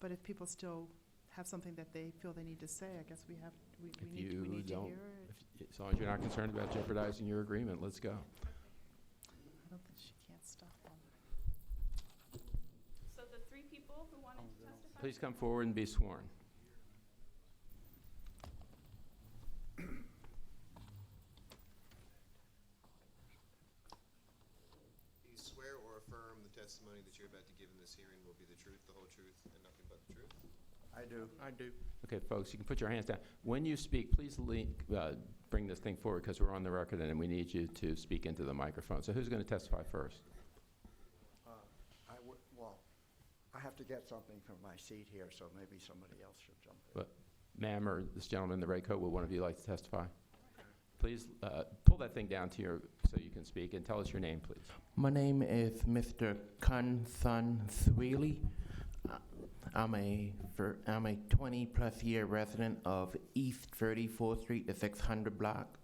but if people still have something that they feel they need to say, I guess we need to hear it. As long as you're not concerned about jeopardizing your agreement, let's go. I don't think she can't stop them. So the 3 people who wanted to testify? Please come forward and be sworn. Do you swear or affirm the testimony that you're about to give in this hearing will be the truth, the whole truth, and nothing but the truth? I do. Okay, folks, you can put your hands down. When you speak, please bring this thing forward, because we're on the record, and we need you to speak into the microphone. So who's going to testify first? Well, I have to get something from my seat here, so maybe somebody else should jump in. But ma'am, or this gentleman in the red coat, would one of you like to testify? Please pull that thing down to so you can speak, and tell us your name, please. My name is Mr. Kun Sun Swaley. I'm a 20-plus year resident of East 34th Street, the 600 block.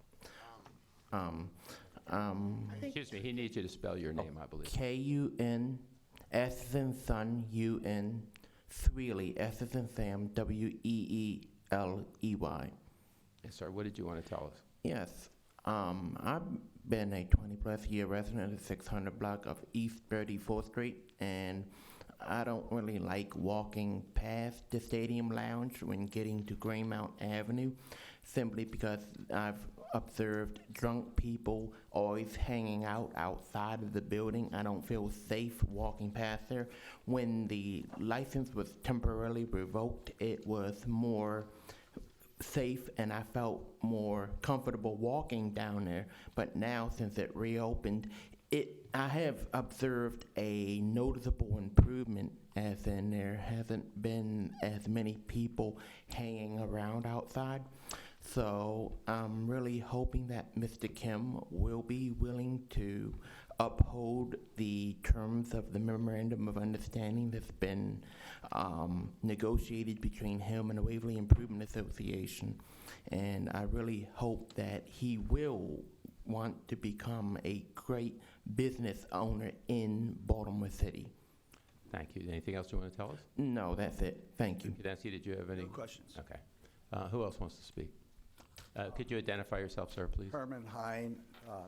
Excuse me, he needs you to spell your name, I believe. Kun, S as in son, UN, Swaley, S as in Sam, Weeley. Yes, sir, what did you want to tell us? Yes, I've been a 20-plus year resident of the 600 block of East 34th Street, and I don't really like walking past the Stadium Lounge when getting to Greymount Avenue, simply because I've observed drunk people always hanging out outside of the building. I don't feel safe walking past there. When the license was temporarily revoked, it was more safe and I felt more comfortable walking down there. But now, since it reopened, I have observed a noticeable improvement, as in there hasn't been as many people hanging around outside. So I'm really hoping that Mr. Kim will be willing to uphold the terms of the memorandum of understanding that's been negotiated between him and the Waverly Improvement Association. And I really hope that he will want to become a great business owner in Baltimore City. Thank you. Anything else you want to tell us? No, that's it. Thank you. Kudensky, did you have any? No questions. Okay. Who else wants to speak? Could you identify yourself, sir, please? Herman Hine,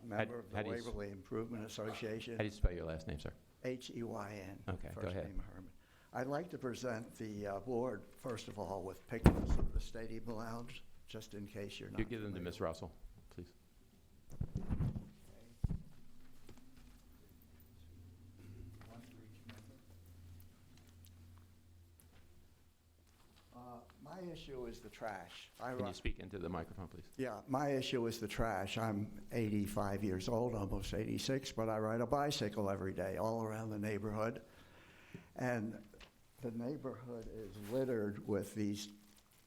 member of how the do you s- Waverly Improvement Association. How do you spell your last name, sir? H-E-Y-N. Okay, go First ahead. name Herman. I'd like to present the board, first of all, with pictures of the Stadium Lounge, just in case you're not. You give them to familiar. Ms. Russell, please. issue is the trash. Can you speak into the microphone, please? Yeah, my issue is the trash. I'm 85 years old, almost 86, but I ride a bicycle every day all around the neighborhood. And the neighborhood is littered with these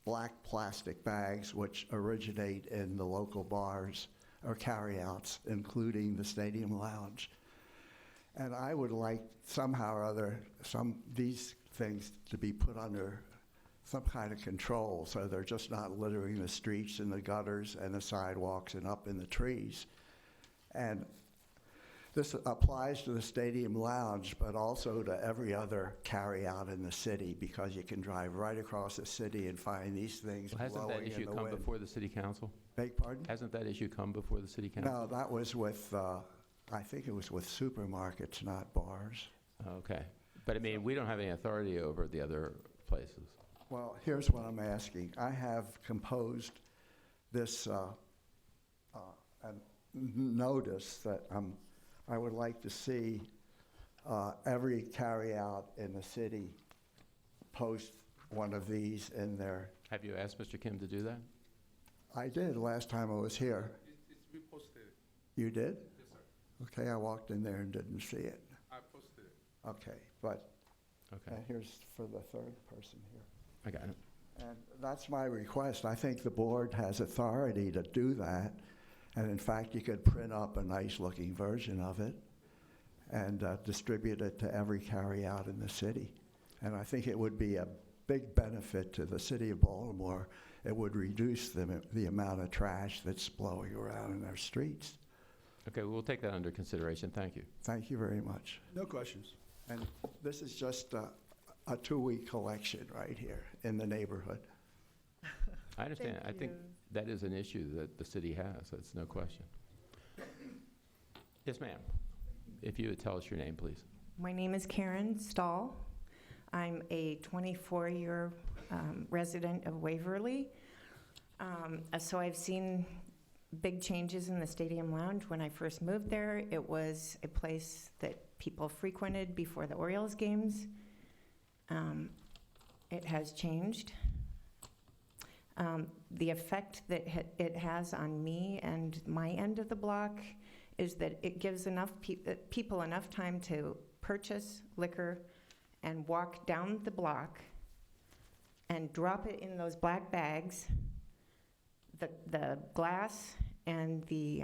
black plastic bags which originate in the local bars or carryouts, including the Stadium Lounge. And I would like somehow or other these things to be put under some kind of control so they're just not littering the streets and the gutters and the sidewalks and up in the trees. And this applies to the Stadium Lounge, but also to every other carryout in the city, because you can drive right across the city and find these things Well, hasn't that blowing in issue the come wind. before the city council? Beg pardon? Hasn't that issue come before the city council? No, that was with, I think it was with supermarkets, not bars. Okay. But I mean, we don't have any authority over the other places. Well, here's what I'm asking. I have composed this notice that I would like to see every carryout in the city post one of these in their. Have you asked Mr. Kim to do that? I did last time I was here. It's been posted. You did? Yes, sir. Okay, I walked in there and didn't see it. I posted it. Okay, but Okay. here's for the third person here. I got it. And that's my request. I think the board has authority to do that. And in fact, you could print up a nice-looking version of it and distribute it to every carryout in the city. And I think it would be a big benefit to the city of Baltimore. It would reduce the amount of trash that's blowing around in our streets. Okay, we'll take that under consideration. Thank you. Thank you very much. No questions. And this is just a 2-week collection right here in the neighborhood. I understand. Thank I think you. that is an issue that the city has. That's no question. Yes, ma'am. If you would tell us your name, please. My name is Karen Stahl. I'm a 24-year resident of Waverly. So I've seen big changes in the Stadium Lounge. When I first moved there, it was a place that people frequented before the Orioles games. It has changed. The effect that it has on me and my end of the block is that it gives enough people enough time to purchase liquor and walk down the block and drop it in those black bags, the glass and the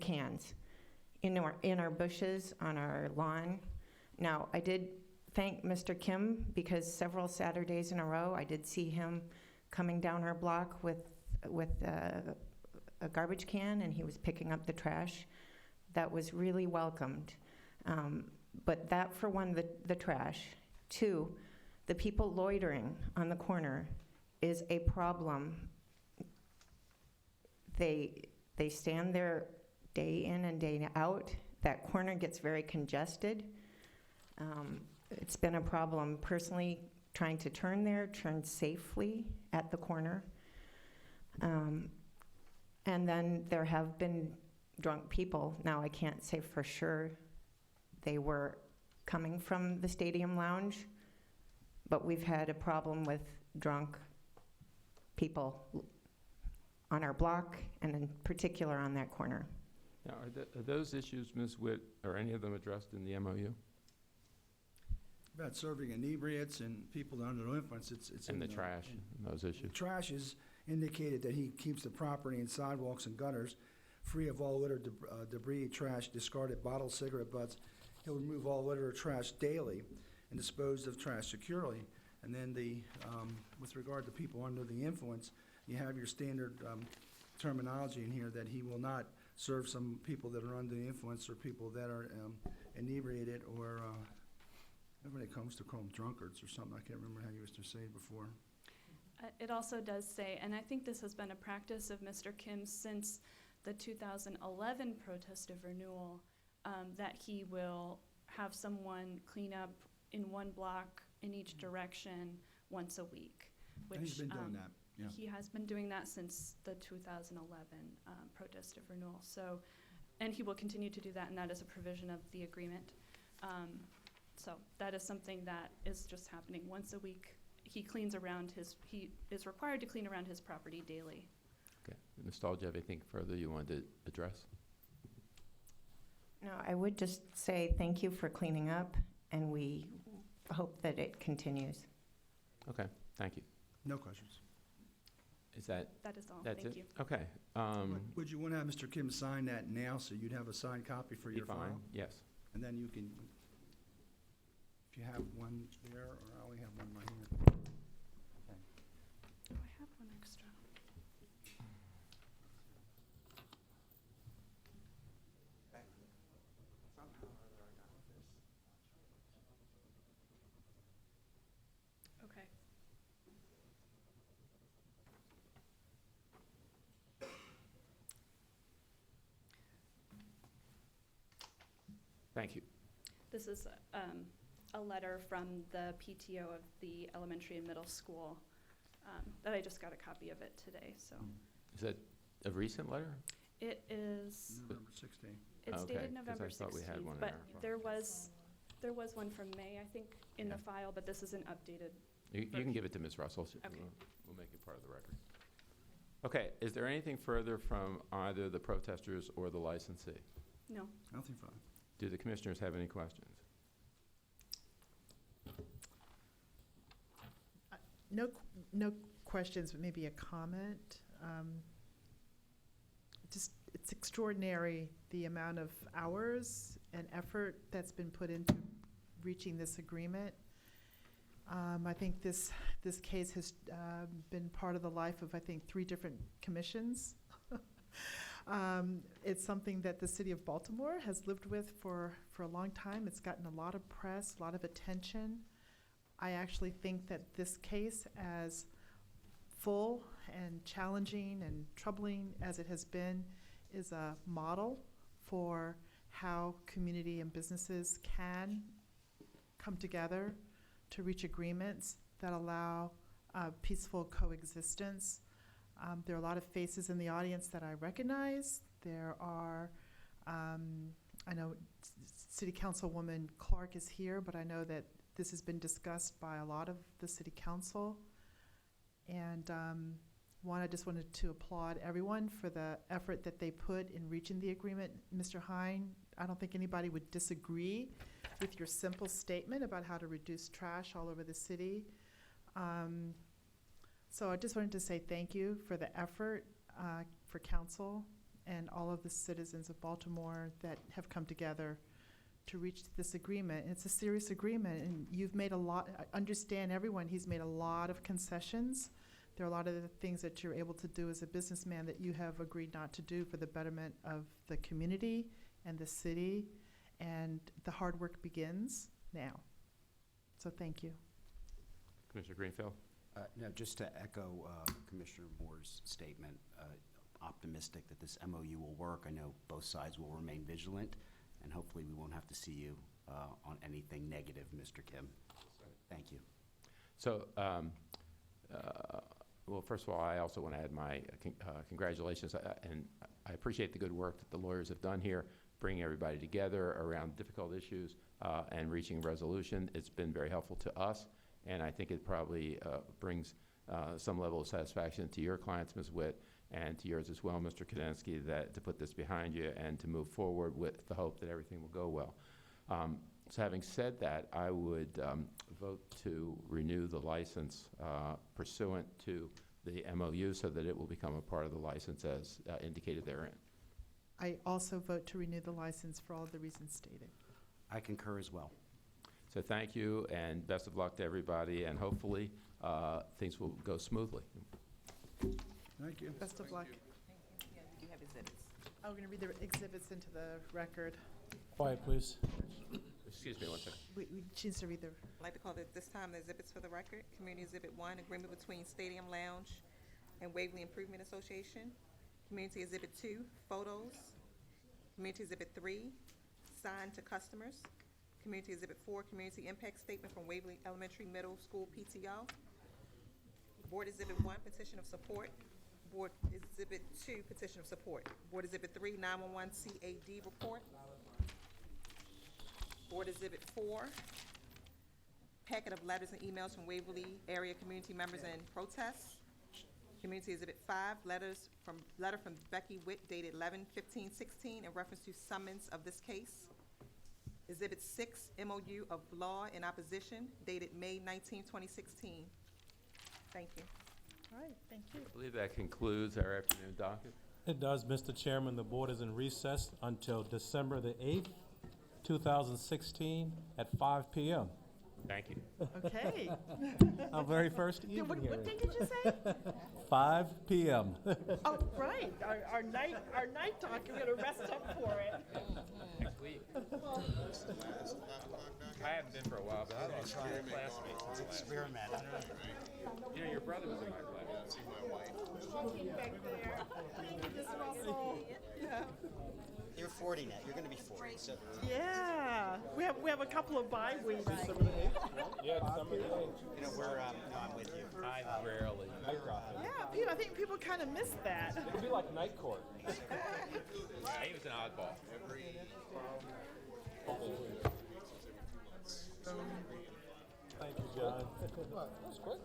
cans in our bushes on our lawn. Now, I did thank Mr. Kim because several Saturdays in a row I did see him coming down our block with a garbage can, and he was picking up the trash. That was really welcomed. But that, for one, the trash. 2, the people loitering on the corner is a problem. They stand there day in and day out. That corner gets very congested. It's been a problem personally trying to turn safely at the corner. And then there have been drunk people. Now, I can't say for sure they were coming from the Stadium Lounge, but we've had a problem with drunk people on our block, and in particular on that corner. Now, are those issues, Ms. Witt, are any of them addressed in the MOU? About serving inebriates and people under the influence, it's And in the trash, those issues? Trash is indicated that he keeps the property and sidewalks and gutters free of all litter, debris, trash, discarded bottles, cigarette butts. He'll remove all litter or trash daily and dispose of trash securely. And then with regard to people under the influence, you have your standard terminology in here that he will not serve some people that are under the influence or people that are inebriated or everybody comes to call them drunkards or something. I can't remember how you used to say it before. It also does say, and I think this has been a practice of Mr. Kim since the 2011 protest of renewal, that he will have someone clean up in one block in each direction once a week. And he's been doing that, yeah. He has been doing that since the 2011 protest of renewal. So, and he will continue to do that, and that is a provision of the agreement. So that is something that is just happening once a week he cleans around he is required to clean around his property daily. Okay. Ms. Stahl, do you have anything further you wanted to address? No, I would just say thank you for cleaning up, and we hope that it continues. Okay, thank you. No questions. Is that? That is all. That's Thank it? you. Okay. Would you want to have Mr. Kim sign that now, so you'd have a signed copy for Be your fine, file? yes. And then you can, if you have one there, or I only have one right here. Okay. Oh, I have one extra. Okay. Thank you. This is a letter from the PTO of the elementary and middle school that I just got a copy of it today, so. Is that a recent letter? It is, November 16th. it's Okay, dated 'cause November I thought we had 16th, one in but our file. there was one from May, I think, in the Yeah. file, but this is an updated. You can give it to Ms. Russell. Okay. We'll make it part of the record. Okay, is there anything further from either the protesters or the licensee? No. Nothing fine. Do the commissioners have any questions? No questions, but maybe a comment. It's extraordinary, the amount of hours and effort that's been put into reaching this agreement. I think this case has been part of the life of, I think, 3 different commissions. It's something that the city of Baltimore has lived with for a long time. It's gotten a lot of press, a lot of attention. I actually think that this case, as full and challenging and troubling as it has been, is a model for how community and businesses can come together to reach agreements that allow peaceful coexistence. There are a lot of faces in the audience that I recognize. There are, I know City Councilwoman Clark is here, but I know that this has been discussed by a lot of the City Council. And I just wanted to applaud everyone for the effort that they put in reaching the agreement. Mr. Hine, I don't think anybody would disagree with your simple statement about how to reduce trash all over the city. So I just wanted to say thank you for the effort for council and all of the citizens of Baltimore that have come together to reach this agreement. It's a serious agreement, and you've made a lot, I understand everyone, he's made a lot of concessions. There are a lot of the things that you're able to do as a businessman that you have agreed not to do for the betterment of the community and the city, and the hard work begins now. So thank you. Commissioner Greenfield? No, just to echo Commissioner Moore's statement, optimistic that this MOU will work. I know both sides will remain vigilant, and hopefully we won't have to see you on anything negative, Mr. Kim. Thank you. So, well, first of all, I also want to add my congratulations, and I appreciate the good work that the lawyers have done here, bringing everybody together around difficult issues and reaching a resolution. It's been very helpful to us, and I think it probably brings some level of satisfaction to your clients, Ms. Witt, and to yours as well, Mr. Kadensky, that to put this behind you and to move forward with the hope that everything will go well. So having said that, I would vote to renew the license pursuant to the MOU so that it will become a part of the license as indicated therein. I also vote to renew the license for all the reasons stated. I concur as well. So thank you, and best of luck to everybody, and hopefully things will go smoothly. Thank you. Best of luck. You have exhibits. I'm going to read the exhibits into the record. Quiet, please. Excuse me one second. We choose to read the. I'd like to call this time the exhibits for the record. Community Exhibit 1, agreement between Stadium Lounge and Waverly Improvement Association. Community Exhibit 2, photos. Community Exhibit 3, sign to customers. Community Exhibit 4, community impact statement from Waverly Elementary Middle School PTO. Board Exhibit 1, petition of support. Board Exhibit 2, petition of support. Board Exhibit 3, 911 CAD report. Board Exhibit 4, packet of letters and emails from Waverly area community members in protest. Community Exhibit 5, letter from Becky Witt dated 11/15/16 in reference to summons of this case. Exhibit 6, MOU of law in opposition dated May 19, 2016. Thank you. All right, thank you. I believe that concludes our afternoon docket. It does, Mr. Chairman. The board is in recess until December the 8th, 2016, at 5 p.m. Thank you. Okay. Our very first Yeah, evening what hearing. day did you say? 5 p.m. Oh, right, our night talk, we're gonna rest up for it. Next week. I haven't been for a while, but I lost two classmates. Experiment. You know, your brother was in my class. Back there. Thank you, Ms. Russell. Yeah. You're 40 now. You're going to be 40. So Yeah, we have a couple of bye weeks. Yeah, December the 8th. you know we're. No, I'm with you. I rarely. Yeah, I think people kind of miss that. It'll be like night court. He was an oddball. Thank you, John. That was quick.